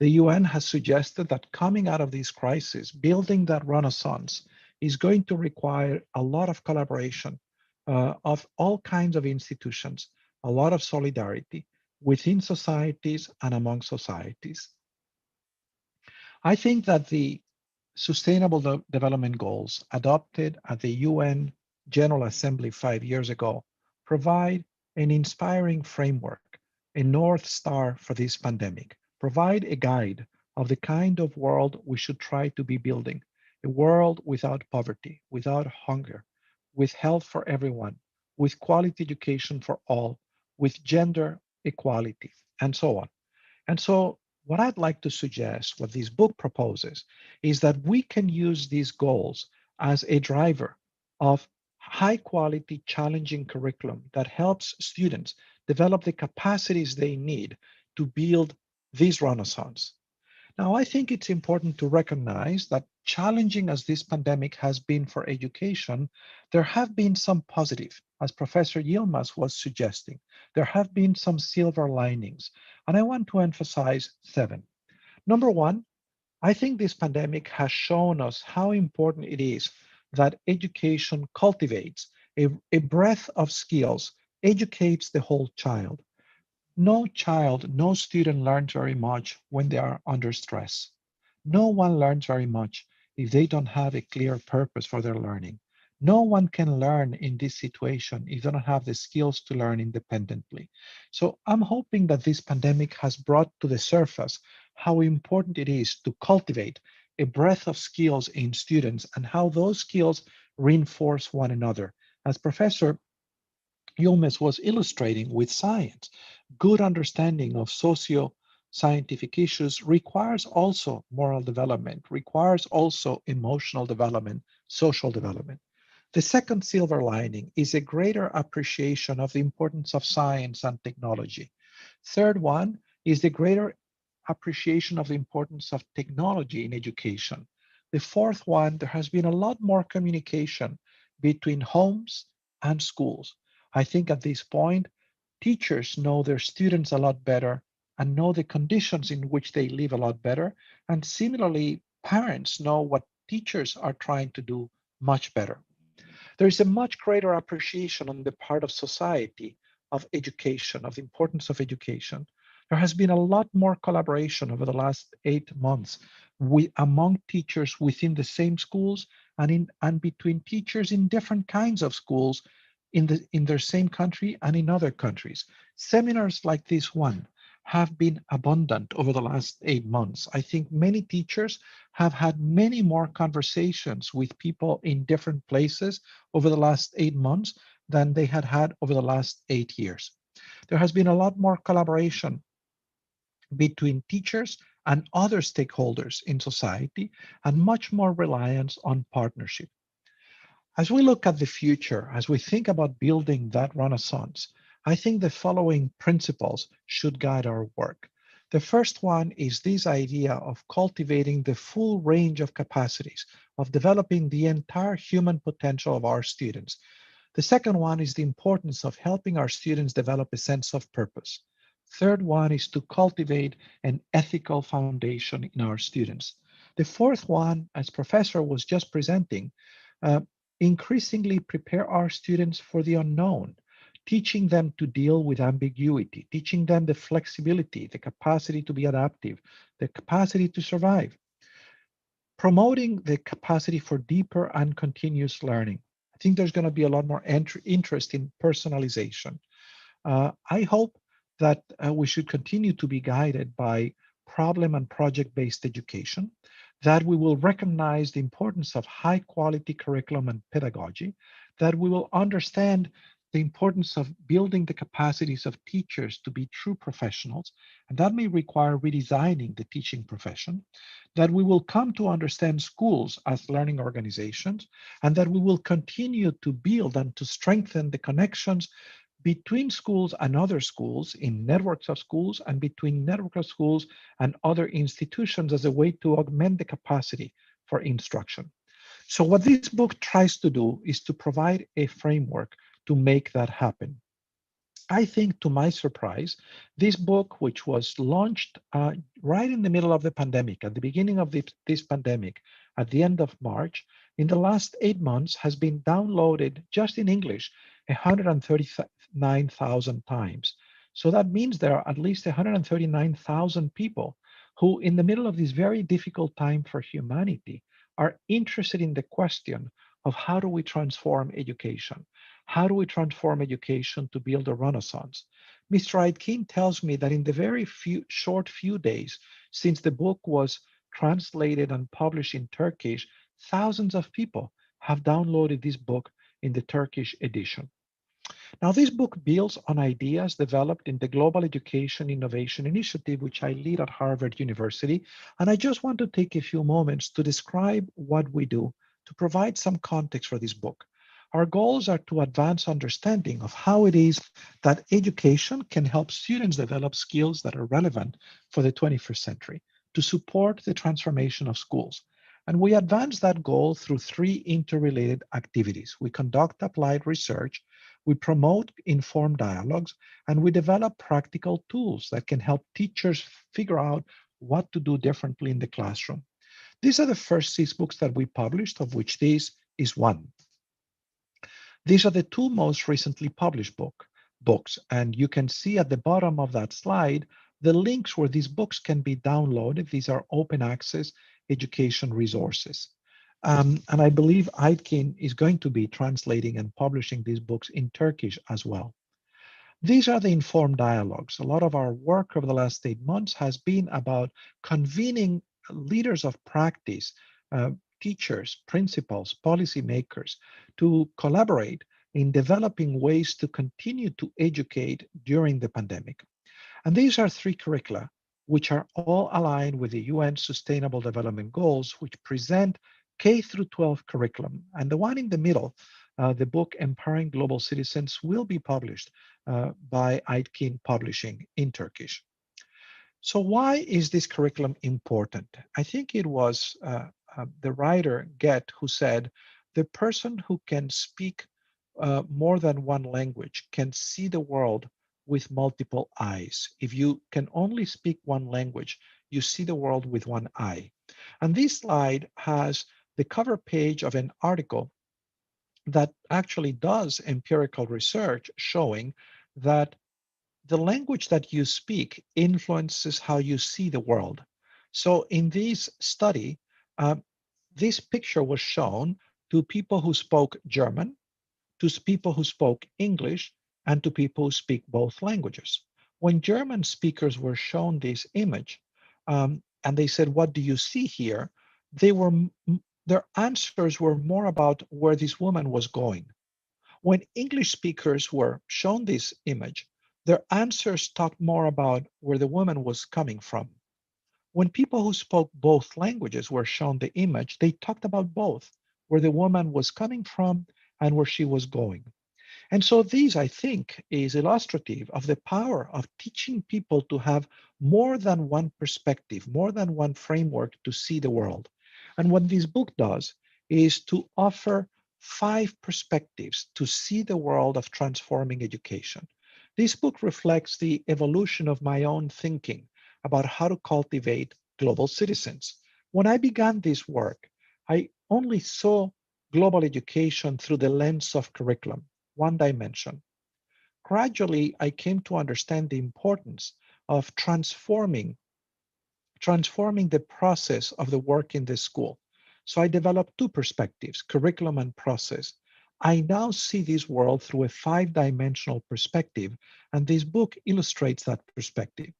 The UN has suggested that coming out of this crisis, building that renaissance is going to require a lot of collaboration of all kinds of institutions, a lot of solidarity within societies and among societies. I think that the Sustainable Development Goals adopted at the UN General Assembly 5 years ago provide an inspiring framework, a North Star for this pandemic, provide a guide of the kind of world we should try to be building, a world without poverty, without hunger, with health for everyone, with quality education for all, with gender equality, and so on. And so what I'd like to suggest, what this book proposes, is that we can use these goals as a driver of high quality, challenging curriculum that helps students develop the capacities they need to build this renaissance. Now, I think it's important to recognize that challenging as this pandemic has been for education, there have been some positive, as Professor Yilmaz was suggesting. There have been some silver linings, and I want to emphasize 7. Number 1, I think this pandemic has shown us how important it is that education cultivates a breadth of skills, educates the whole child. No child, no student learns very much when they are under stress. No one learns very much if they don't have a clear purpose for their learning. No one can learn in this situation if they don't have the skills to learn independently. So I'm hoping that this pandemic has brought to the surface how important it is to cultivate a breadth of skills in students and how those skills reinforce one another. As Professor Yilmaz was illustrating with science, good understanding of socio-scientific issues requires also moral development, requires also emotional development, social development. The second silver lining is a greater appreciation of the importance of science and technology. Third one is the greater appreciation of the importance of technology in education. The fourth one, there has been a lot more communication between homes and schools. I think at this point, teachers know their students a lot better and know the conditions in which they live a lot better. And similarly, parents know what teachers are trying to do much better. There is a much greater appreciation on the part of society of education, of the importance of education. There has been a lot more collaboration over the last 8 months among teachers within the same schools and between teachers in different kinds of schools in their same country and in other countries. Seminars like this one have been abundant over the last 8 months. I think many teachers have had many more conversations with people in different places over the last 8 months than they had had over the last 8 years. There has been a lot more collaboration between teachers and other stakeholders in society and much more reliance on partnership. As we look at the future, as we think about building that renaissance, I think the following principles should guide our work. The first one is this idea of cultivating the full range of capacities, of developing the entire human potential of our students. The second one is the importance of helping our students develop a sense of purpose. Third one is to cultivate an ethical foundation in our students. The fourth one, as Professor was just presenting, increasingly prepare our students for the unknown, teaching them to deal with ambiguity, teaching them the flexibility, the capacity to be adaptive, the capacity to survive, promoting the capacity for deeper and continuous learning. I think there's going to be a lot more interest in personalization. I hope that we should continue to be guided by problem and project-based education, that we will recognize the importance of high quality curriculum and pedagogy, that we will understand the importance of building the capacities of teachers to be true professionals, and that may require redesigning the teaching profession, that we will come to understand schools as learning organizations, and that we will continue to build and to strengthen the connections between schools and other schools in networks of schools and between networks of schools and other institutions as a way to augment the capacity for instruction. So what this book tries to do is to provide a framework to make that happen. I think, to my surprise, this book, which was launched right in the middle of the pandemic, at the beginning of this pandemic, at the end of March, in the last 8 months has been downloaded just in English 139,000 times. So that means there are at least 139,000 people who, in the middle of this very difficult time for humanity, are interested in the question of how do we transform education? How do we transform education to build a renaissance? Mr. Aydin tells me that in the very short few days since the book was translated and published in Turkish, thousands of people have downloaded this book in the Turkish edition. Now, this book builds on ideas developed in the Global Education Innovation Initiative, which I lead at Harvard University. And I just want to take a few moments to describe what we do, to provide some context for this book. Our goals are to advance understanding of how it is that education can help students develop skills that are relevant for the 21st century to support the transformation of schools. And we advance that goal through 3 interrelated activities. We conduct applied research, we promote informed dialogues, and we develop practical tools that can help teachers figure out what to do differently in the classroom. These are the first 6 books that we published, of which this is one. These are the 2 most recently published books, and you can see at the bottom of that slide the links where these books can be downloaded. These are open access education resources. And I believe Aytkin is going to be translating and publishing these books in Turkish as well. These are the informed dialogues. A lot of our work over the last 8 months has been about convening leaders of practice, teachers, principals, policymakers, to collaborate in developing ways to continue to educate during the pandemic. And these are 3 curricula, which are all aligned with the UN Sustainable Development Goals, which present K through 12 curriculum. And the one in the middle, the book Empowering Global Citizens, will be published by Aytkin Publishing in Turkish. So why is this curriculum important? I think it was the writer Goethe who said, the person who can speak more than one language can see the world with multiple eyes. If you can only speak one language, you see the world with one eye. And this slide has the cover page of an article that actually does empirical research showing that the language that you speak influences how you see the world. So in this study, this picture was shown to people who spoke German, to people who spoke English, and to people who speak both languages. When German speakers were shown this image, and they said, what do you see here? Their answers were more about where this woman was going. When English speakers were shown this image, their answers talked more about where the woman was coming from. When people who spoke both languages were shown the image, they talked about both, where the woman was coming from and where she was going. And so this, I think, is illustrative of the power of teaching people to have more than one perspective, more than one framework to see the world. And what this book does is to offer 5 perspectives to see the world of transforming education. This book reflects the evolution of my own thinking about how to cultivate global citizens. When I began this work, I only saw global education through the lens of curriculum, one dimension. Gradually, I came to understand the importance of transforming the process of the work in the school. So I developed 2 perspectives, curriculum and process. I now see this world through a 5-dimensional perspective, and this book illustrates that perspective.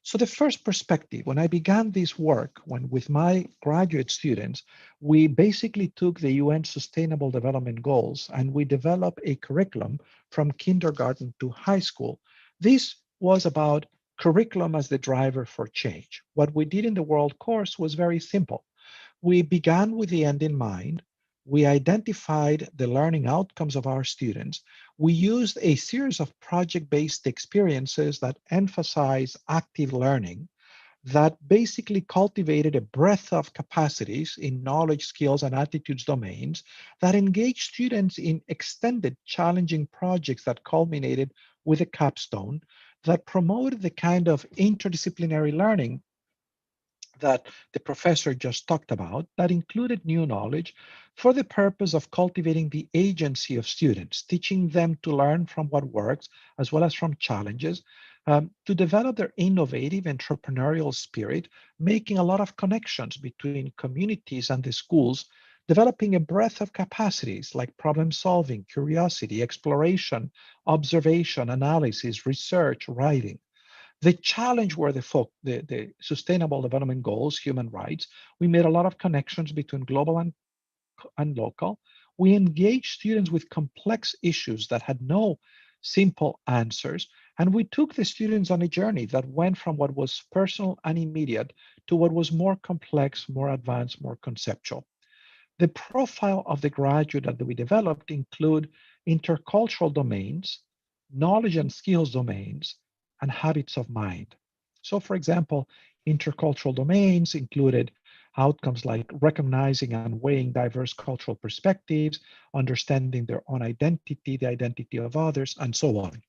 So the first perspective, when I began this work, with my graduate students, we basically took the UN Sustainable Development Goals and we developed a curriculum from kindergarten to high school. This was about curriculum as the driver for change. What we did in the World Course was very simple. We began with the end in mind. We identified the learning outcomes of our students. We used a series of project-based experiences that emphasize active learning, that basically cultivated a breadth of capacities in knowledge, skills, and attitudes domains, that engaged students in extended, challenging projects that culminated with a capstone, that promoted the kind of interdisciplinary learning that the professor just talked about, that included new knowledge for the purpose of cultivating the agency of students, teaching them to learn from what works as well as from challenges, to develop their innovative entrepreneurial spirit, making a lot of connections between communities and the schools, developing a breadth of capacities like problem solving, curiosity, exploration, observation, analysis, research, writing. The challenge were the Sustainable Development Goals, human rights. We made a lot of connections between global and local. We engaged students with complex issues that had no simple answers. And we took the students on a journey that went from what was personal and immediate to what was more complex, more advanced, more conceptual. The profile of the graduate that we developed include intercultural domains, knowledge and skills domains, and habits of mind. So for example, intercultural domains included outcomes like recognizing and weighing diverse cultural perspectives, understanding their own identity, the identity of others, and so on.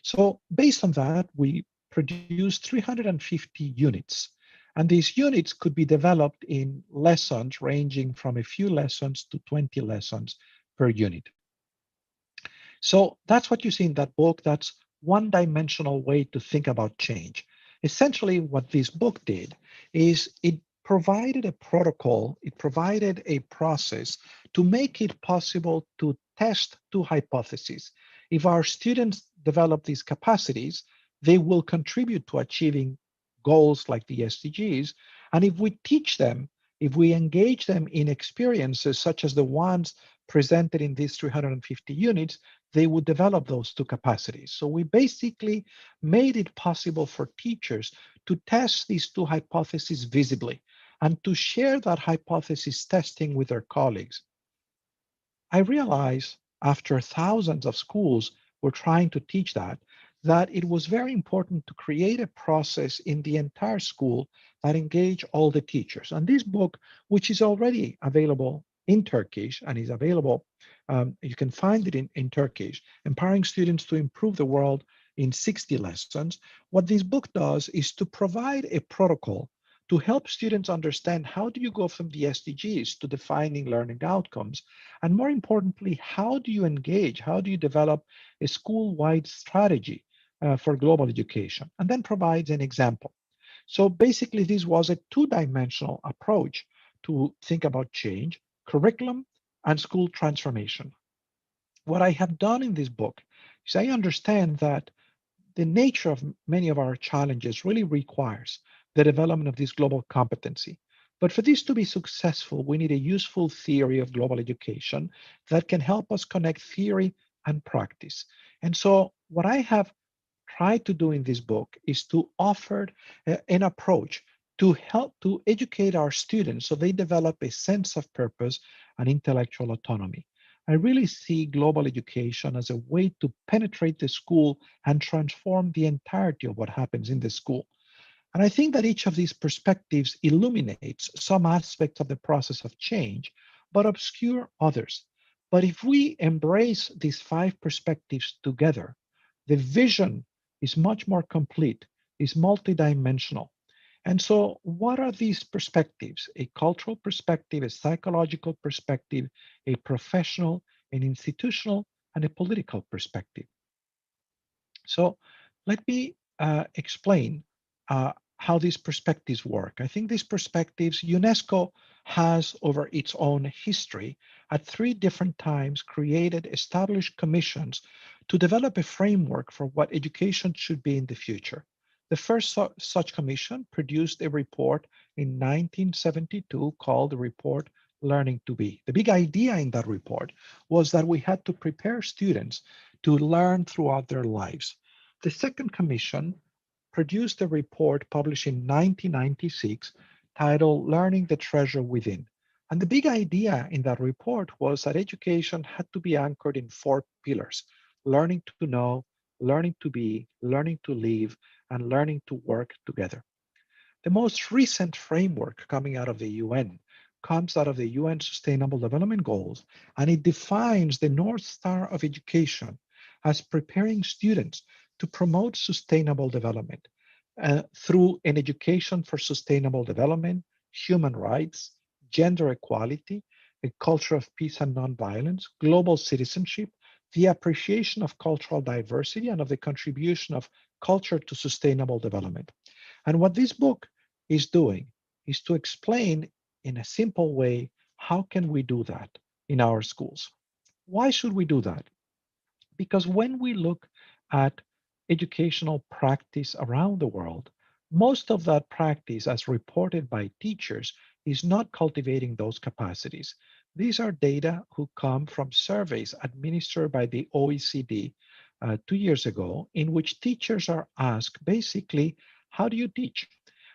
So based on that, we produced 350 units. And these units could be developed in lessons ranging from a few lessons to 20 lessons per unit. So that's what you see in that book. That's one-dimensional way to think about change. Essentially, what this book did is it provided a protocol, it provided a process to make it possible to test two hypotheses. If our students develop these capacities, they will contribute to achieving goals like the SDGs. And if we teach them, if we engage them in experiences such as the ones presented in these 350 units, they would develop those two capacities. So we basically made it possible for teachers to test these two hypotheses visibly and to share that hypothesis testing with their colleagues. I realized after thousands of schools were trying to teach that it was very important to create a process in the entire school that engaged all the teachers. And this book, which is already available in Turkish and is available, you can find it in Turkish, Empowering Students to Improve the World in 60 Lessons. What this book does is to provide a protocol to help students understand how do you go from the SDGs to defining learning outcomes, and more importantly, how do you engage, how do you develop a school-wide strategy for global education, and then provides an example. So basically, this was a two-dimensional approach to think about change, curriculum, and school transformation. What I have done in this book is I understand that the nature of many of our challenges really requires the development of this global competency. But for this to be successful, we need a useful theory of global education that can help us connect theory and practice. And so what I have tried to do in this book is to offer an approach to help to educate our students so they develop a sense of purpose and intellectual autonomy. I really see global education as a way to penetrate the school and transform the entirety of what happens in the school. And I think that each of these perspectives illuminates some aspects of the process of change, but obscure others. But if we embrace these 5 perspectives together, the vision is much more complete, is multidimensional. And so what are these perspectives? A cultural perspective, a psychological perspective, a professional, an institutional, and a political perspective. So let me explain how these perspectives work. I think these perspectives, UNESCO has over its own history at 3 different times created established commissions to develop a framework for what education should be in the future. The first such commission produced a report in 1972 called the report Learning to Be. The big idea in that report was that we had to prepare students to learn throughout their lives. The second commission produced a report published in 1996 titled Learning the Treasure Within. And the big idea in that report was that education had to be anchored in 4 pillars: learning to know, learning to be, learning to live, and learning to work together. The most recent framework coming out of the UN comes out of the UN Sustainable Development Goals, and it defines the North Star of education as preparing students to promote sustainable development through an education for sustainable development, human rights, gender equality, a culture of peace and nonviolence, global citizenship, the appreciation of cultural diversity, and of the contribution of culture to sustainable development. And what this book is doing is to explain in a simple way, how can we do that in our schools? Why should we do that? Because when we look at educational practice around the world, most of that practice, as reported by teachers, is not cultivating those capacities. These are data who come from surveys administered by the OECD 2 years ago, in which teachers are asked basically, how do you teach?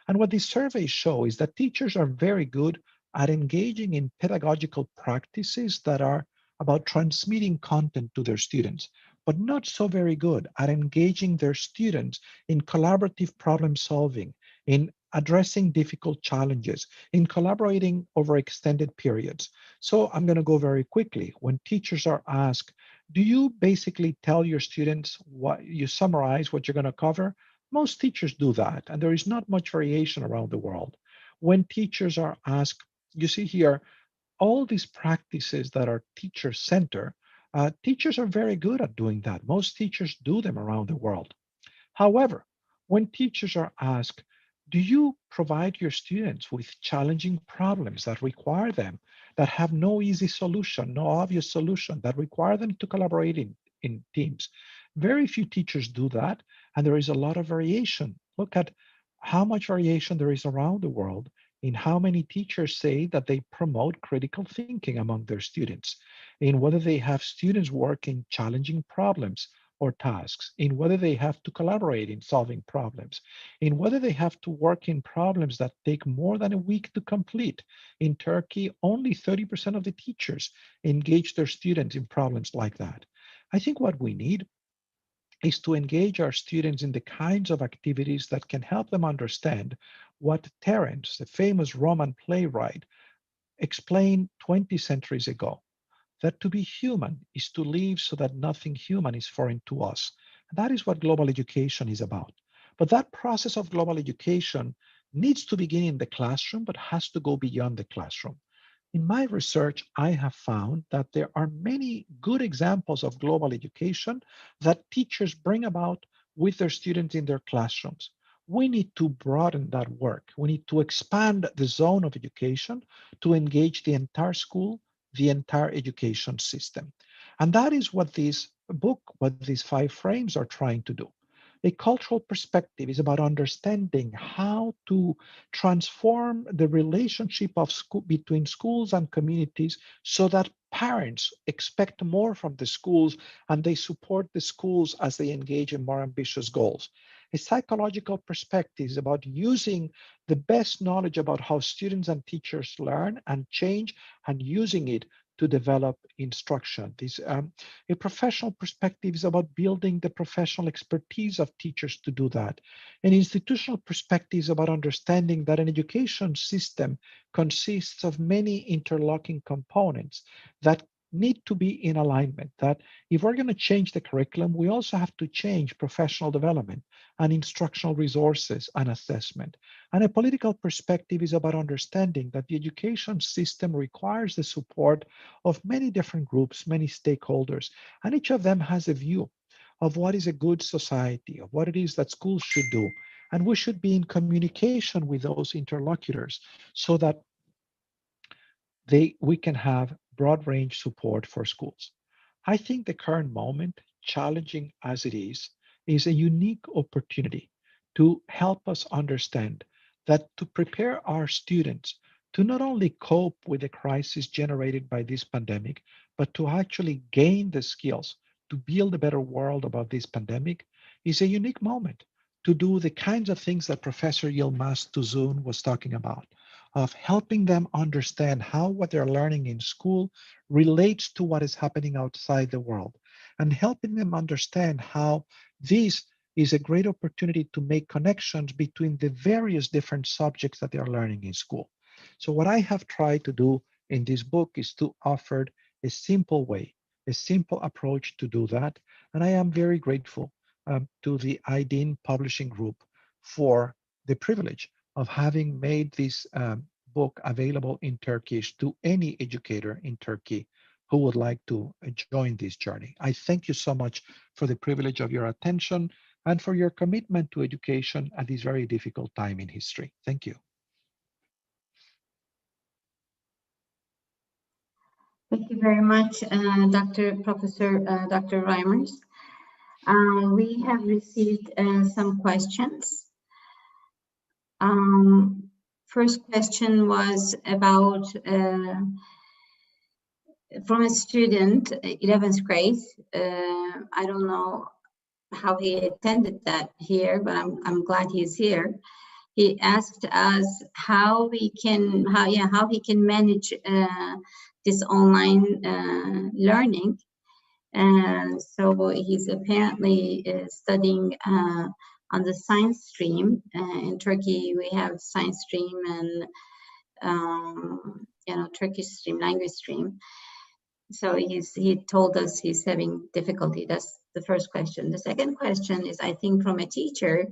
And what these surveys show is that teachers are very good at engaging in pedagogical practices that are about transmitting content to their students, but not so very good at engaging their students in collaborative problem solving, in addressing difficult challenges, in collaborating over extended periods. So I'm going to go very quickly. When teachers are asked, do you basically tell your students what you summarize what you're going to cover? Most teachers do that, and there is not much variation around the world. When teachers are asked, you see here, all these practices that are teacher-centered, teachers are very good at doing that. Most teachers do them around the world. However, when teachers are asked, do you provide your students with challenging problems that require them, that have no easy solution, no obvious solution, that require them to collaborate in teams? Very few teachers do that, and there is a lot of variation. Look at how much variation there is around the world in how many teachers say that they promote critical thinking among their students, in whether they have students working challenging problems or tasks, in whether they have to collaborate in solving problems, in whether they have to work in problems that take more than a week to complete. In Turkey, only 30% of the teachers engage their students in problems like that. I think what we need is to engage our students in the kinds of activities that can help them understand what Terence, the famous Roman playwright, explained 20 centuries ago, that to be human is to live so that nothing human is foreign to us. And that is what global education is about. But that process of global education needs to begin in the classroom, but has to go beyond the classroom. In my research, I have found that there are many good examples of global education that teachers bring about with their students in their classrooms. We need to broaden that work. We need to expand the zone of education to engage the entire school, the entire education system. And that is what this book, what these 5 frames are trying to do. A cultural perspective is about understanding how to transform the relationship of between schools and communities so that parents expect more from the schools and they support the schools as they engage in more ambitious goals. A psychological perspective is about using the best knowledge about how students and teachers learn and change and using it to develop instruction. A professional perspective is about building the professional expertise of teachers to do that. An institutional perspective is about understanding that an education system consists of many interlocking components that need to be in alignment, that if we're going to change the curriculum, we also have to change professional development and instructional resources and assessment. And a political perspective is about understanding that the education system requires the support of many different groups, many stakeholders, and each of them has a view of what is a good society, of what it is that schools should do. And we should be in communication with those interlocutors so that we can have broad range support for schools. I think the current moment, challenging as it is a unique opportunity to help us understand that to prepare our students to not only cope with the crisis generated by this pandemic, but to actually gain the skills to build a better world about this pandemic is a unique moment to do the kinds of things that Professor Yilmaz Tuzun was talking about, of helping them understand how what they're learning in school relates to what is happening outside the world, and helping them understand how this is a great opportunity to make connections between the various different subjects that they're learning in school. So what I have tried to do in this book is to offer a simple way, a simple approach to do that. And I am very grateful to the IDEEN Publishing Group for the privilege of having made this book available in Turkish to any educator in Turkey who would like to join this journey. I thank you so much for the privilege of your attention and for your commitment to education at this very difficult time in history. Thank you. Thank you very much, Professor Dr. Reimers. We have received some questions. First question was about from a student, 11th grade. I don't know how he attended that here, but I'm glad he's here. he asked us how he can manage this online learning. And so he's apparently studying on the science stream. In Turkey, we have science stream and Turkish stream, language stream. So he told us he's having difficulty. That's the first question. The second question is, I think, from a teacher,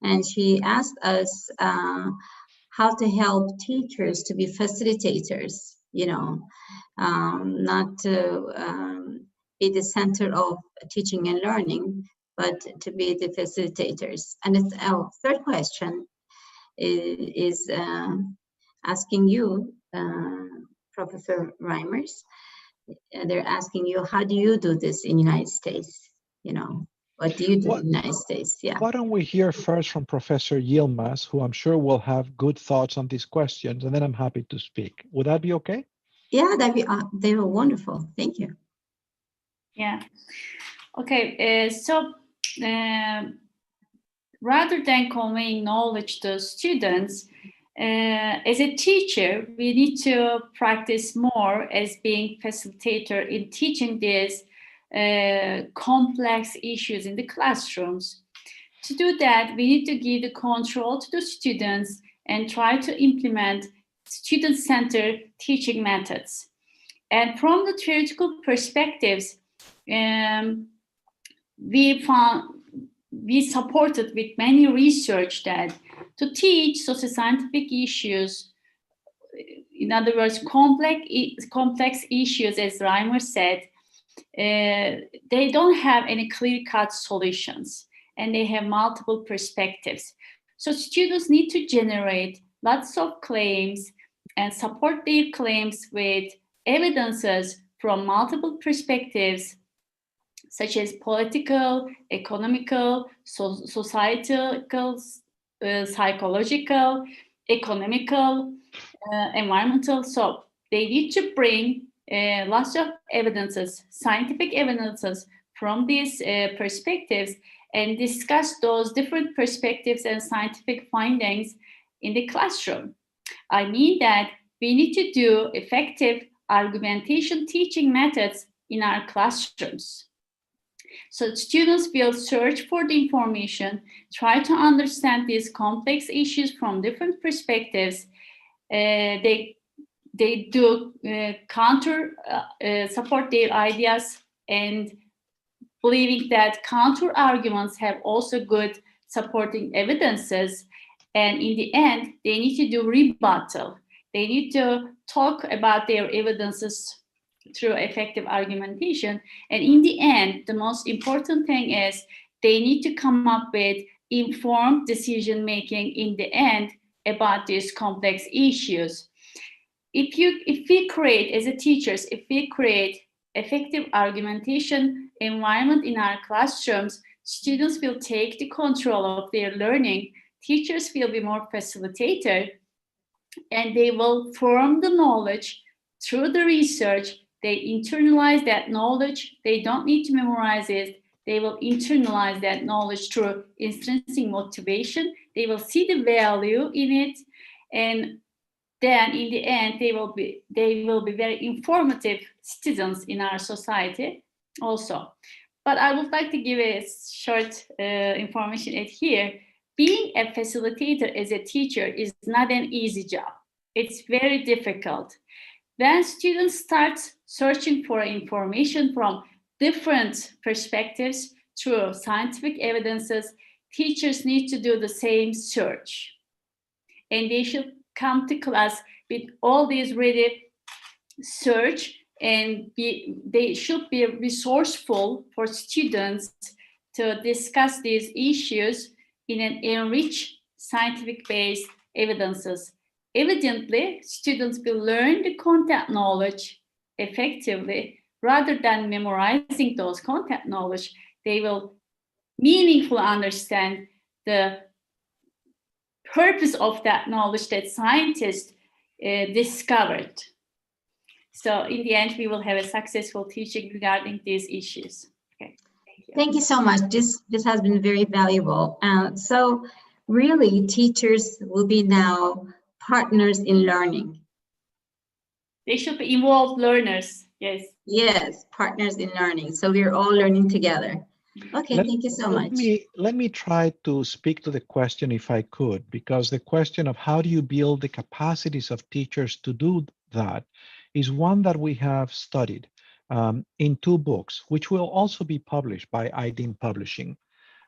and she asked us how to help teachers to be facilitators, not to be the center of teaching and learning, but to be the facilitators. And it's our third question is asking you, Professor Reimers. They're asking you, how do you do this in the United States? What do you do in the United States? Yeah. Why don't we hear first from Professor Yilmaz, who I'm sure will have good thoughts on these questions, and then I'm happy to speak. Would that be okay? Yeah, they were wonderful. Thank you. Yeah. Okay. So rather than conveying knowledge to students, as a teacher, we need to practice more as being facilitator in teaching these complex issues in the classrooms. To do that, we need to give the control to the students and try to implement student-centered teaching methods. And from the theoretical perspectives, we supported with many research that to teach socioscientific issues, in other words, complex issues, as Reimer said, they don't have any clear-cut solutions, and they have multiple perspectives. So students need to generate lots of claims and support their claims with evidences from multiple perspectives, such as political, economical, societal, psychological, economical, environmental. So they need to bring lots of evidences, scientific evidences from these perspectives, and discuss those different perspectives and scientific findings in the classroom. I mean that we need to do effective argumentation teaching methods in our classrooms. So students will search for the information, try to understand these complex issues from different perspectives. They do support their ideas, and believing that counter arguments have also good supporting evidences. And in the end, they need to do rebuttal. They need to talk about their evidences through effective argumentation. And in the end, the most important thing is they need to come up with informed decision-making in the end about these complex issues. If we create, as a teachers, if we create effective argumentation environment in our classrooms, students will take the control of their learning, teachers will be more facilitator, and they will form the knowledge through the research. They internalize that knowledge. They don't need to memorize it. They will internalize that knowledge through intrinsic motivation. They will see the value in it, and then in the end, they will be very informative citizens in our society also. But I would like to give a short information at here. Being a facilitator as a teacher is not an easy job. It's very difficult. When students start searching for information from different perspectives through scientific evidences, teachers need to do the same search. And they should come to class with all these ready search, and they should be resourceful for students to discuss these issues in an enriched scientific-based evidences. Evidently, students will learn the content knowledge effectively. Rather than memorizing those content knowledge, they will meaningfully understand the purpose of that knowledge that scientists discovered. So in the end, we will have a successful teaching regarding these issues. Okay. Thank you so much. This has been very valuable. So really teachers will be now partners in learning. They should be involved learners. Yes. Yes, partners in learning. So we're all learning together. Okay, thank you so much. Let me try to speak to the question if I could, because the question of how do you build the capacities of teachers to do that is one that we have studied in 2 books, which will also be published by IDEAM Publishing.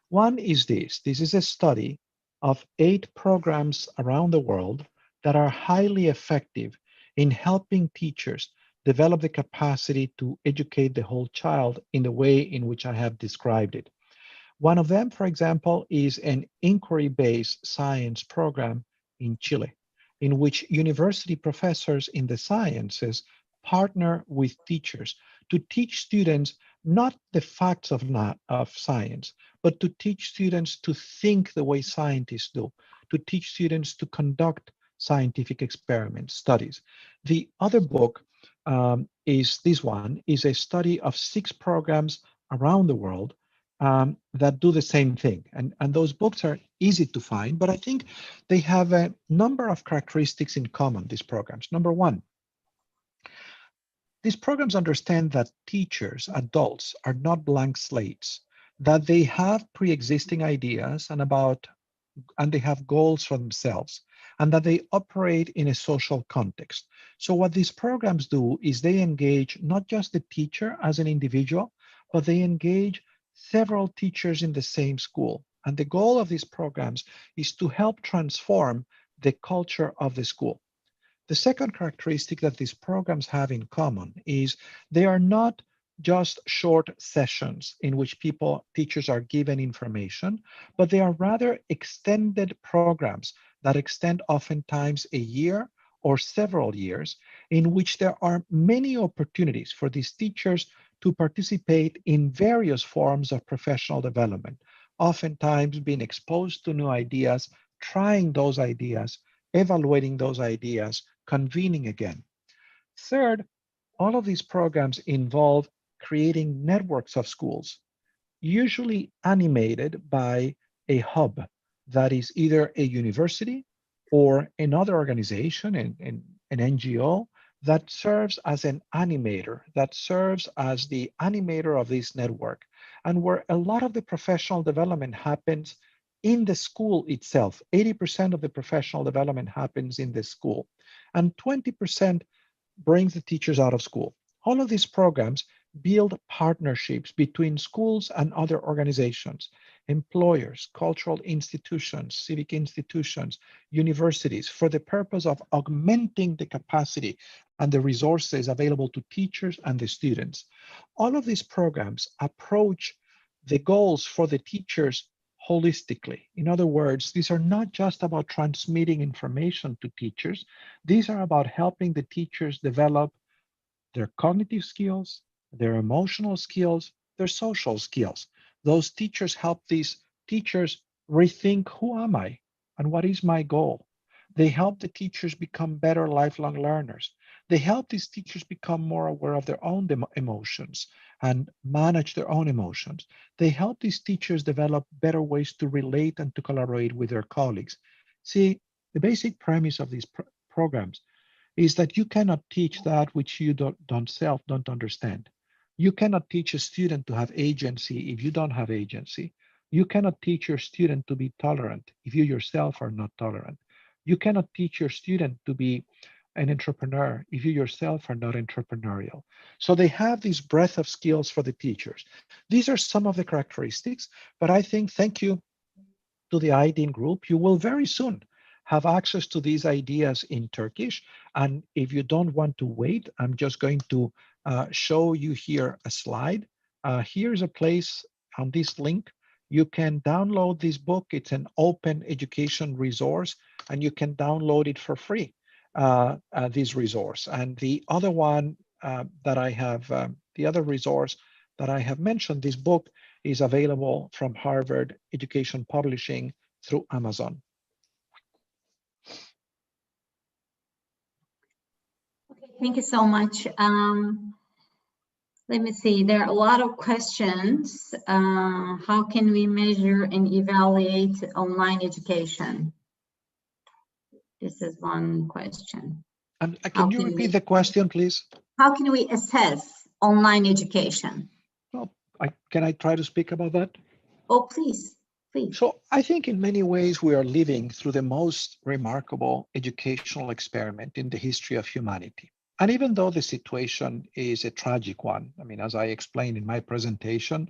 One is this. This is a study of 8 programs around the world that are highly effective in helping teachers develop the capacity to educate the whole child in the way in which I have described it. One of them, for example, is an inquiry-based science program in Chile, in which university professors in the sciences partner with teachers to teach students not the facts of science, but to teach students to think the way scientists do, to teach students to conduct scientific experiments, studies. The other book is this one, is a study of 6 programs around the world that do the same thing. And those books are easy to find, but I think they have a number of characteristics in common, these programs. Number one, these programs understand that teachers, adults, are not blank slates, that they have pre-existing ideas and they have goals for themselves, and that they operate in a social context. So what these programs do is they engage not just the teacher as an individual, but they engage several teachers in the same school. And the goal of these programs is to help transform the culture of the school. The second characteristic that these programs have in common is they are not just short sessions in which teachers are given information, but they are rather extended programs that extend oftentimes a year or several years, in which there are many opportunities for these teachers to participate in various forms of professional development, oftentimes being exposed to new ideas, trying those ideas, evaluating those ideas, convening again. Third, all of these programs involve creating networks of schools, usually animated by a hub that is either a university or another organization, an NGO, that serves as an animator, that serves as the animator of this network, and where a lot of the professional development happens in the school itself. 80% of the professional development happens in the school, and 20% brings the teachers out of school. All of these programs build partnerships between schools and other organizations, employers, cultural institutions, civic institutions, universities, for the purpose of augmenting the capacity and the resources available to teachers and the students. All of these programs approach the goals for the teachers holistically. In other words, these are not just about transmitting information to teachers. These are about helping the teachers develop their cognitive skills, their emotional skills, their social skills. Those teachers help these teachers rethink, who am I and what is my goal? They help the teachers become better lifelong learners. They help these teachers become more aware of their own emotions and manage their own emotions. They help these teachers develop better ways to relate and to collaborate with their colleagues. See, the basic premise of these programs is that you cannot teach that which you don't understand. You cannot teach a student to have agency if you don't have agency. You cannot teach your student to be tolerant if you yourself are not tolerant. You cannot teach your student to be an entrepreneur if you yourself are not entrepreneurial. So they have this breadth of skills for the teachers. These are some of the characteristics, but I think, thank you to the IDEAM group, you will very soon have access to these ideas in Turkish. And if you don't want to wait, I'm just going to show you here a slide. Here's a place on this link. You can download this book. It's an open education resource, and you can download it for free, this resource. And the other one that I have, the other resource that I have mentioned, this book is available from Harvard Education Publishing through Amazon. Okay, thank you so much. Let me see, there are a lot of questions. How can we measure and evaluate online education? This is one question. And How can you can repeat we- the question, please? How can we assess online education? Well, can I try to speak about that? Oh, please, please. So I think in many ways we are living through the most remarkable educational experiment in the history of humanity. And even though the situation is a tragic one, I mean, as I explained in my presentation,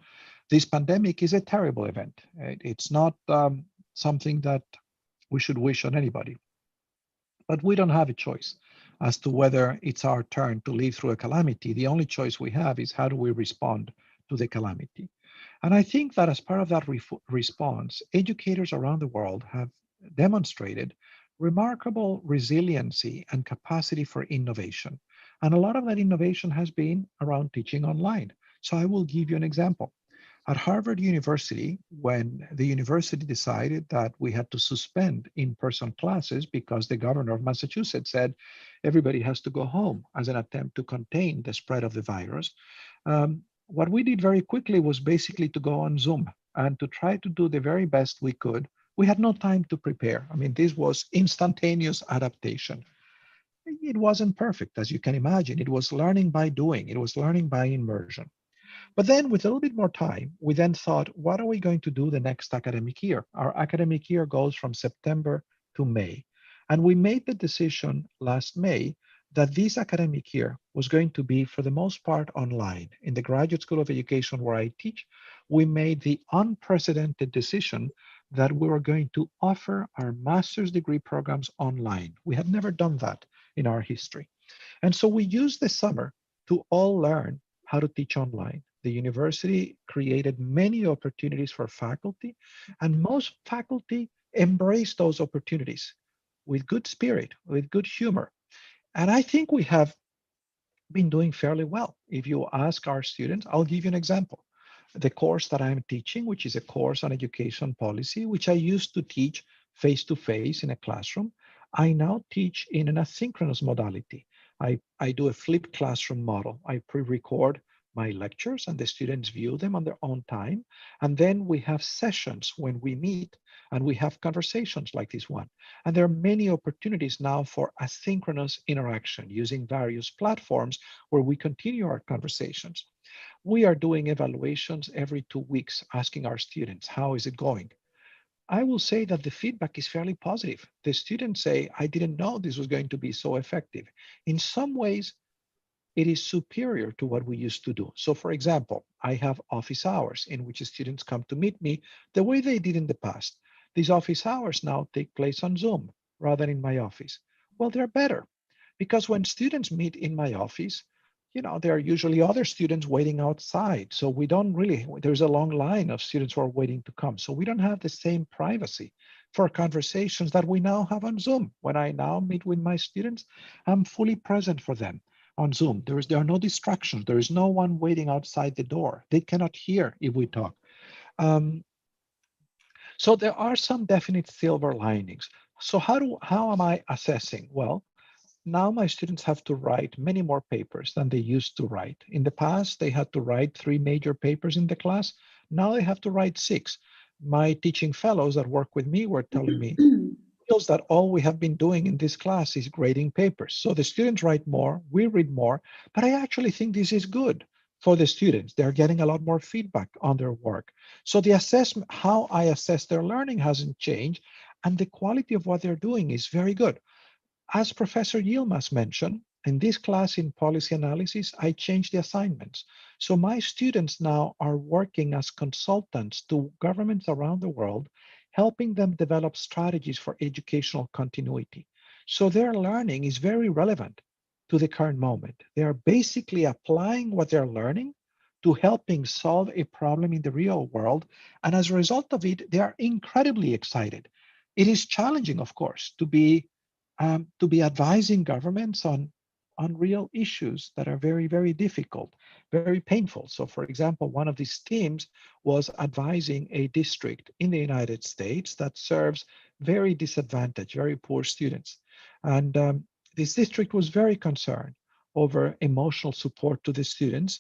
this pandemic is a terrible event. It's not something that we should wish on anybody. But we don't have a choice as to whether it's our turn to live through a calamity. The only choice we have is how do we respond to the calamity. And I think that as part of that response, educators around the world have demonstrated remarkable resiliency and capacity for innovation. And a lot of that innovation has been around teaching online. So I will give you an example. At Harvard University, when the university decided that we had to suspend in-person classes because the governor of Massachusetts said everybody has to go home as an attempt to contain the spread of the virus, what we did very quickly was basically to go on Zoom and to try to do the very best we could. We had no time to prepare. I mean, this was instantaneous adaptation. It wasn't perfect, as you can imagine. It was learning by doing. It was learning by immersion. But then with a little bit more time, we then thought, what are we going to do the next academic year? Our academic year goes from September to May. And we made the decision last May that this academic year was going to be, for the most part, online. In the Graduate School of Education where I teach, we made the unprecedented decision that we were going to offer our master's degree programs online. We had never done that in our history. And so we used the summer to all learn how to teach online. The university created many opportunities for faculty, and most faculty embraced those opportunities with good spirit, with good humor. And I think we have been doing fairly well. If you ask our students, I'll give you an example. The course that I'm teaching, which is a course on education policy, which I used to teach face-to-face in a classroom, I now teach in an asynchronous modality. I do a flipped classroom model. I pre-record my lectures and the students view them on their own time. And then we have sessions when we meet and we have conversations like this one. And there are many opportunities now for asynchronous interaction using various platforms where we continue our conversations. We are doing evaluations every 2 weeks, asking our students, how is it going? I will say that the feedback is fairly positive. The students say, I didn't know this was going to be so effective. In some ways, it is superior to what we used to do. So for example, I have office hours in which students come to meet me the way they did in the past. These office hours now take place on Zoom rather than in my office. Well, they're better because when students meet in my office, you know, there are usually other students waiting outside. So we don't really, there's a long line of students who are waiting to come. So we don't have the same privacy for conversations that we now have on Zoom. When I now meet with my students, I'm fully present for them on Zoom. There are no distractions. There is no one waiting outside the door. They cannot hear if we talk. So there are some definite silver linings. So how am I assessing? Well, now my students have to write many more papers than they used to write. In the past, they had to write 3 major papers in the class. Now they have to write 6. My teaching fellows that work with me were telling me that all we have been doing in this class is grading papers. So the students write more, we read more, but I actually think this is good for the students. They're getting a lot more feedback on their work. So the assessment, how I assess their learning hasn't changed, and the quality of what they're doing is very good. As Professor Yilmaz mentioned, in this class in policy analysis, I changed the assignments. So my students now are working as consultants to governments around the world, helping them develop strategies for educational continuity. So their learning is very relevant to the current moment. They are basically applying what they're learning to helping solve a problem in the real world. And as a result of it, they are incredibly excited. It is challenging, of course, to be advising governments on real issues that are very, very difficult, very painful. So for example, one of these teams was advising a district in the United States that serves very disadvantaged, very poor students. And this district was very concerned over emotional support to the students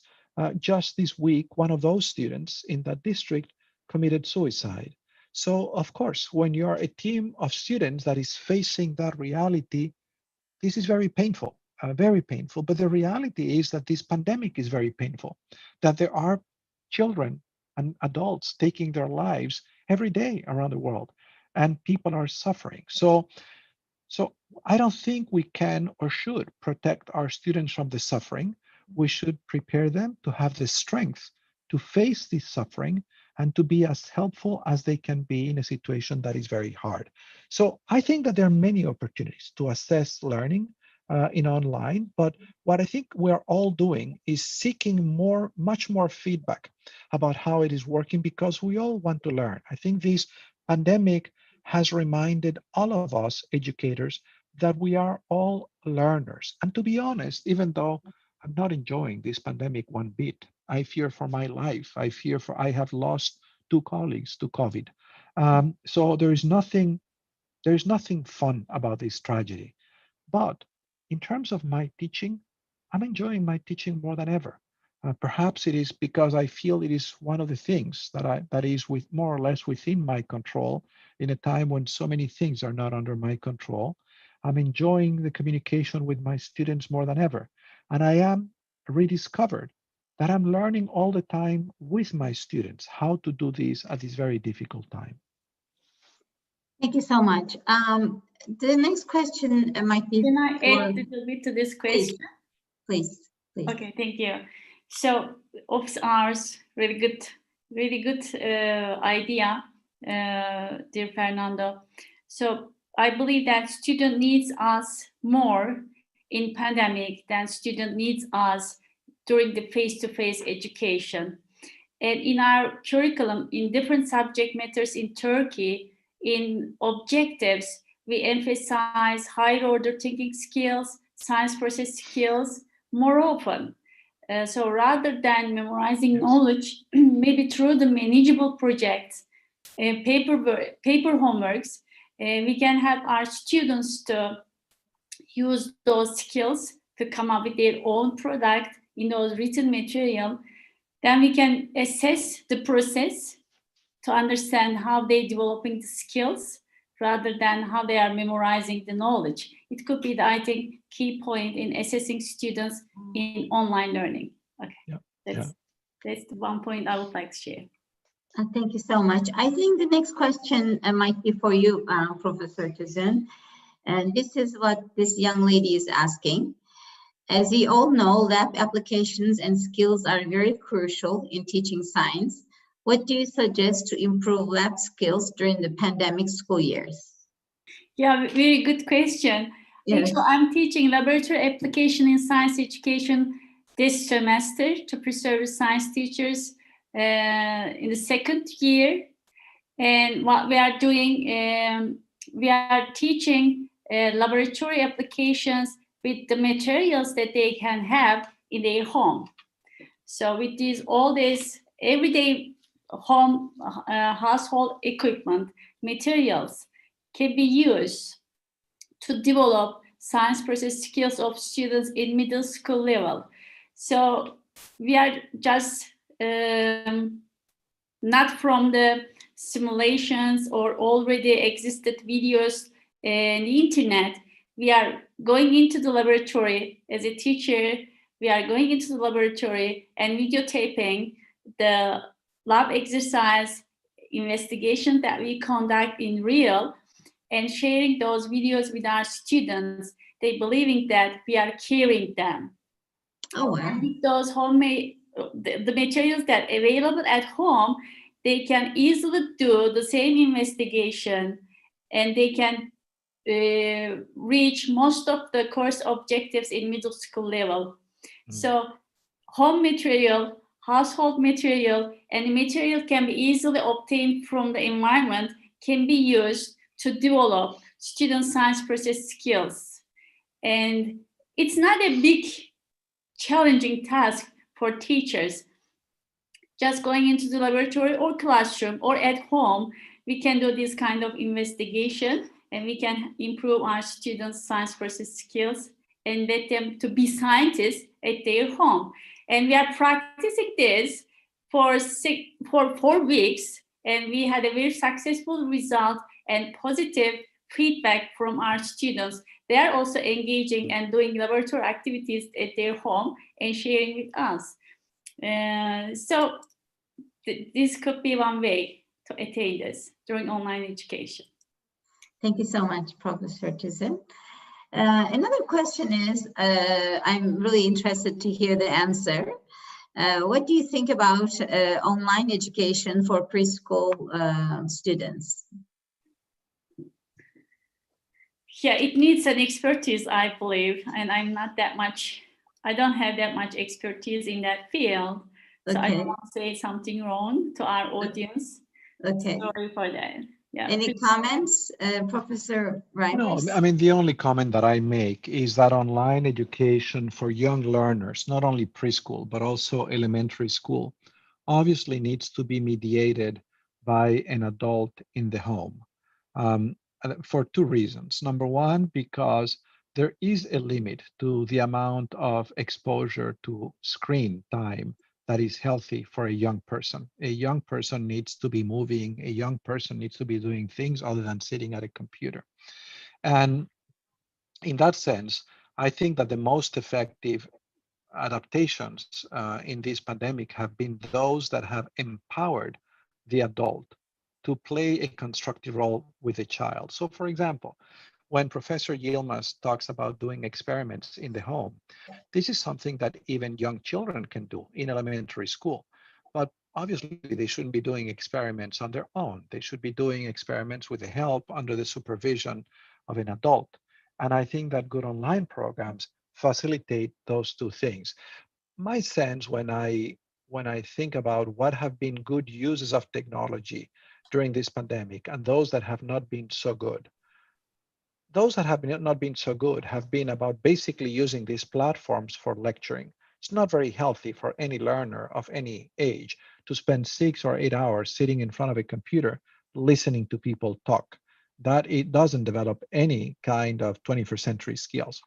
Just this week, one of those students in that district committed suicide. So, of course, when you're a team of students that is facing that reality, this is very painful, very painful. But the reality is that this pandemic is very painful, that there are children and adults taking their lives every day around the world, and people are suffering. So I don't think we can or should protect our students from the suffering. We should prepare them to have the strength to face this suffering and to be as helpful as they can be in a situation that is very hard. So I think that there are many opportunities to assess learning in online, but what I think we're all doing is seeking much more feedback about how it is working, because we all want to learn. I think this pandemic has reminded all of us educators that we are all learners. And to be honest, even though I'm not enjoying this pandemic one bit, I fear for my life. I have lost 2 colleagues to COVID. So there is nothing fun about this tragedy. But in terms of my teaching, I'm enjoying my teaching more than ever. Perhaps it is because I feel it is one of the things that is with more or less within my control in a time when so many things are not under my control. I'm enjoying the communication with my students more than ever. And I am rediscovered that I'm learning all the time with my students how to do this at this very difficult time. Thank you so much. The next question might be. Can I add a little bit to this question? Please. Okay, thank you. So office hours, really good idea, dear Fernando. So I believe that student needs us more in pandemic than student needs us during the face-to-face education. And in our curriculum, in different subject matters in Turkey, in objectives, we emphasize higher order thinking skills, science process skills more often. So rather than memorizing knowledge, maybe through the manageable projects, paper homeworks, we can help our students to use those skills to come up with their own product in those written material. Then we can assess the process to understand how they're developing the skills rather than how they are memorizing the knowledge. It could be, I think, key point in assessing students in online learning. Okay, that's the one point I would like to share. Thank you so much. I think the next question might be for you, Professor Tüzün. And this is what this young lady is asking. As we all know, lab applications and skills are very crucial in teaching science. What do you suggest to improve lab skills during the pandemic school years? Yeah, very good question. Yes. Actually, I'm teaching laboratory application in science education this semester to preserve science teachers in the second year. And what we are doing, we are teaching laboratory applications with the materials that they can have in their home. So with all this everyday home household equipment materials can be used to develop science process skills of students in middle school level. So we are just not from the simulations or already existed videos in the internet. We are going into the laboratory as a teacher. We are going into the laboratory and videotaping the lab exercise investigation that we conduct in real and sharing those videos with our students. They believing that we are caring them. Oh, wow. With those homemade, the materials that are available at home, they can easily do the same investigation and they can reach most of the course objectives in middle school level. So home material, household material, and material can be easily obtained from the environment can be used to develop student science process skills. And it's not a big challenging task for teachers. Just going into the laboratory or classroom or at home, we can do this kind of investigation and we can improve our students' science process skills and let them to be scientists at their home. And we are practicing this for 4 weeks, and we had a very successful result and positive feedback from our students. They are also engaging and doing laboratory activities at their home and sharing with us. So this could be one way to attain this during online education. Thank you so much, Professor Tizin. Another question is, I'm really interested to hear the answer. What do you think about online education for preschool students? Yeah, it needs an expertise, I believe, and I don't have that much expertise in that field. So I don't want to say something wrong to our audience. Okay. Sorry for that. Yeah. Any comments, Professor Reimers? No, I mean, the only comment that I make is that online education for young learners, not only preschool, but also elementary school, obviously needs to be mediated by an adult in the home for 2 reasons. Number one, because there is a limit to the amount of exposure to screen time that is healthy for a young person. A young person needs to be moving. A young person needs to be doing things other than sitting at a computer. And in that sense, I think that the most effective adaptations in this pandemic have been those that have empowered the adult to play a constructive role with a child. So for example, when Professor Yilmaz talks about doing experiments in the home, this is something that even young children can do in elementary school. But obviously, they shouldn't be doing experiments on their own. They should be doing experiments with the help under the supervision of an adult. And I think that good online programs facilitate those 2 things. My sense when I think about what have been good uses of technology during this pandemic and those that have not been so good, those that have not been so good have been about basically using these platforms for lecturing. It's not very healthy for any learner of any age to spend 6 or 8 hours sitting in front of a computer listening to people talk. That it doesn't develop any kind of 21st century skills.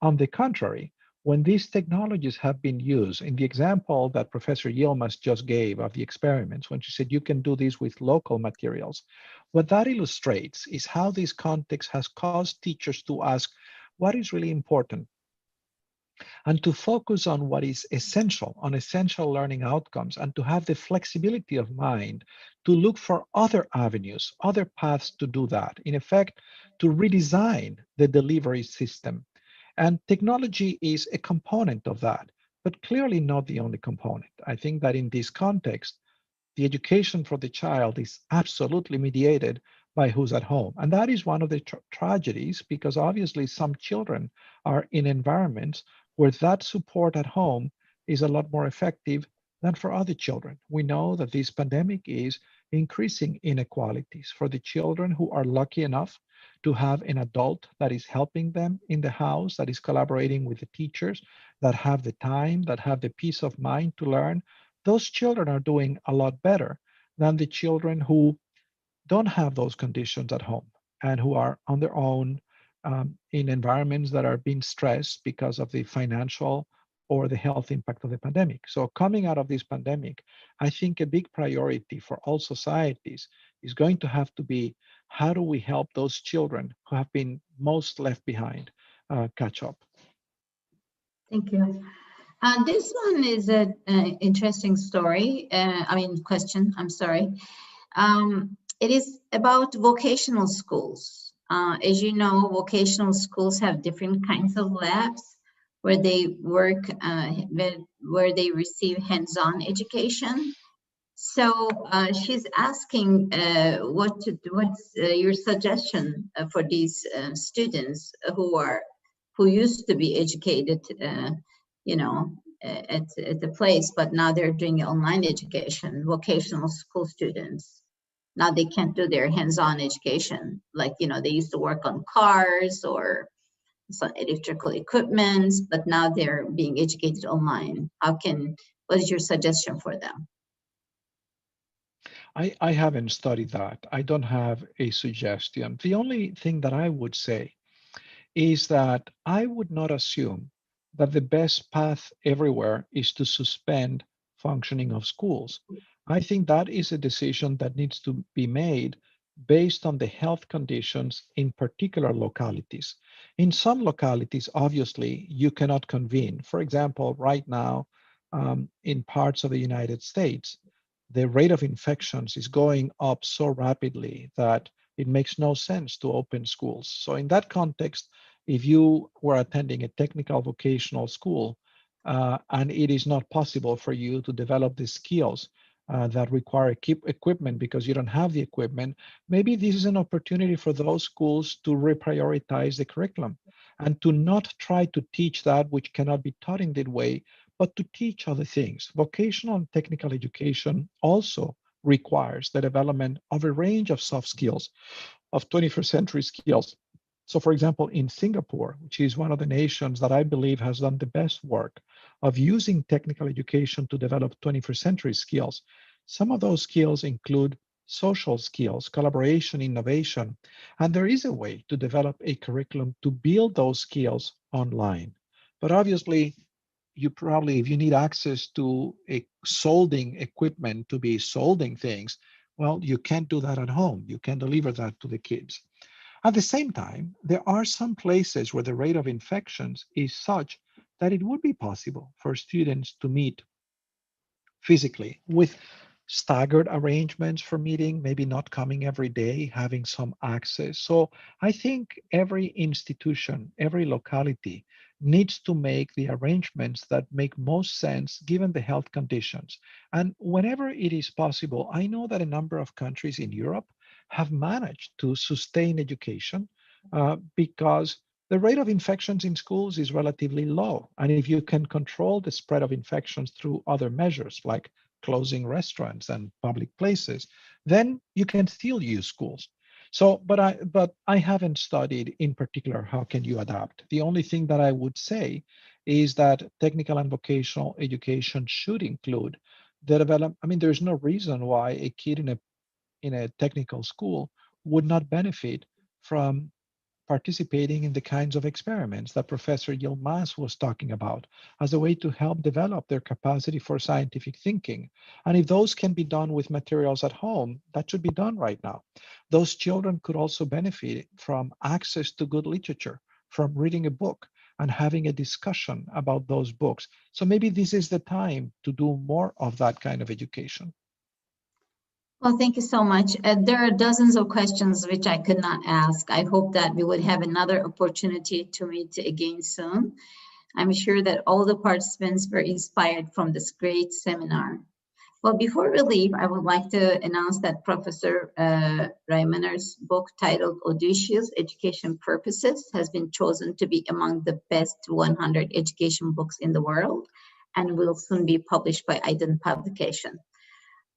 On the contrary, when these technologies have been used, in the example that Professor Yilmaz just gave of the experiments, when she said you can do this with local materials, what that illustrates is how this context has caused teachers to ask what is really important and to focus on what is essential, on essential learning outcomes, and to have the flexibility of mind to look for other avenues, other paths to do that. In effect, to redesign the delivery system. And technology is a component of that, but clearly not the only component. I think that in this context, the education for the child is absolutely mediated by who's at home. And that is one of the tragedies, because obviously some children are in environments where that support at home is a lot more effective than for other children. We know that this pandemic is increasing inequalities for the children who are lucky enough to have an adult that is helping them in the house, that is collaborating with the teachers, that have the time, that have the peace of mind to learn. Those children are doing a lot better than the children who don't have those conditions at home and who are on their own in environments that are being stressed because of the financial or the health impact of the pandemic. So coming out of this pandemic, I think a big priority for all societies is going to have to be, how do we help those children who have been most left behind catch up? Thank you. This one is an interesting story. Question, I'm sorry. It is about vocational schools. As you know, vocational schools have different kinds of labs where they work, where they receive hands-on education. So she's asking what's your suggestion for these students who used to be educated, at the place, but now they're doing online education, vocational school students. Now they can't do their hands-on education. Like, they used to work on cars or some electrical equipment, but now they're being educated online. What is your suggestion for them? I haven't studied that. I don't have a suggestion. The only thing that I would say is that I would not assume that the best path everywhere is to suspend functioning of schools. I think that is a decision that needs to be made based on the health conditions in particular localities. In some localities, obviously, you cannot convene. For example, right now, in parts of the United States, the rate of infections is going up so rapidly that it makes no sense to open schools. So in that context, if you were attending a technical vocational school and it is not possible for you to develop the skills that require equipment because you don't have the equipment, maybe this is an opportunity for those schools to reprioritize the curriculum and to not try to teach that which cannot be taught in that way, but to teach other things. Vocational and technical education also requires the development of a range of soft skills, of 21st century skills. So for example, in Singapore, which is one of the nations that I believe has done the best work of using technical education to develop 21st century skills, some of those skills include social skills, collaboration, innovation, and there is a way to develop a curriculum to build those skills online. But obviously, you probably, if you need access to a soldering equipment to be soldering things, well, you can't do that at home. You can deliver that to the kids. At the same time, there are some places where the rate of infections is such that it would be possible for students to meet physically with staggered arrangements for meeting, maybe not coming every day, having some access. So I think every institution, every locality needs to make the arrangements that make most sense given the health conditions. And whenever it is possible, I know that a number of countries in Europe have managed to sustain education because the rate of infections in schools is relatively low. And if you can control the spread of infections through other measures like closing restaurants and public places, then you can still use schools. So, but I haven't studied in particular how can you adapt. The only thing that I would say is that technical and vocational education should include the development. I mean, there's no reason why a kid in a technical school would not benefit from participating in the kinds of experiments that Professor Yilmaz was talking about as a way to help develop their capacity for scientific thinking. And if those can be done with materials at home, that should be done right now. Those children could also benefit from access to good literature, from reading a book and having a discussion about those books. So maybe this is the time to do more of that kind of education. Well, thank you so much. There are dozens of questions which I could not ask. I hope that we would have another opportunity to meet again soon. I'm sure that all the participants were inspired from this great seminar. Well, before we leave, I would like to announce that Professor Reimener's book titled Odysseus, Education Purposes has been chosen to be among the best 100 education books in the world and will soon be published by Aydın Publication.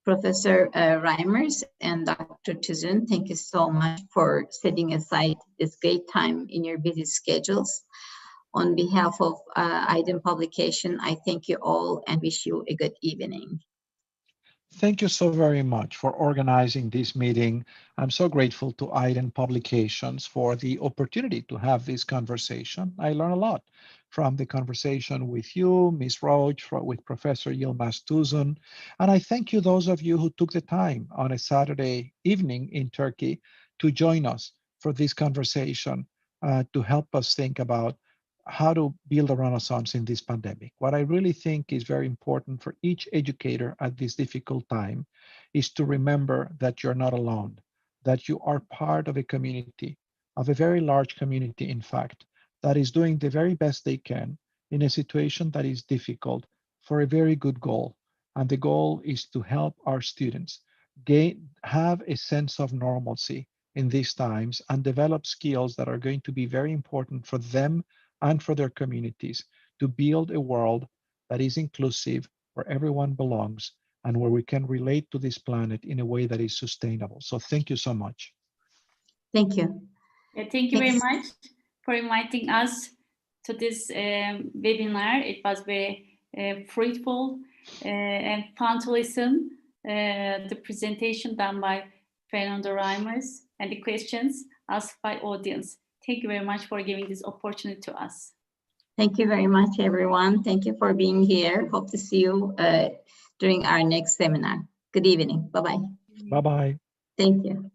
Professor Reimers and Dr. Tüzün, thank you so much for setting aside this great time in your busy schedules. On behalf of Aydın Publication, I thank you all and wish you a good evening. Thank you so very much for organizing this meeting. I'm so grateful to Aydın Publications for the opportunity to have this conversation. I learned a lot from the conversation with you, Ms. Roach, with Professor Yilmaz Tüzün. And I thank you, those of you who took the time on a Saturday evening in Turkey to join us for this conversation to help us think about how to build a renaissance in this pandemic. What I really think is very important for each educator at this difficult time is to remember that you're not alone, that you are part of a community, of a very large community, in fact, that is doing the very best they can in a situation that is difficult for a very good goal. And the goal is to help our students have a sense of normalcy in these times and develop skills that are going to be very important for them and for their communities to build a world that is inclusive, where everyone belongs, and where we can relate to this planet in a way that is sustainable. So thank you so much. Thank you. Thank you very much for inviting us to this webinar. It was very fruitful and fun to listen the presentation done by Fernando Reimers and the questions asked by audience. Thank you very much for giving this opportunity to us. Thank you very much, everyone. Thank you for being here. Hope to see you during our next seminar. Good evening. Bye-bye. Bye-bye. Thank you.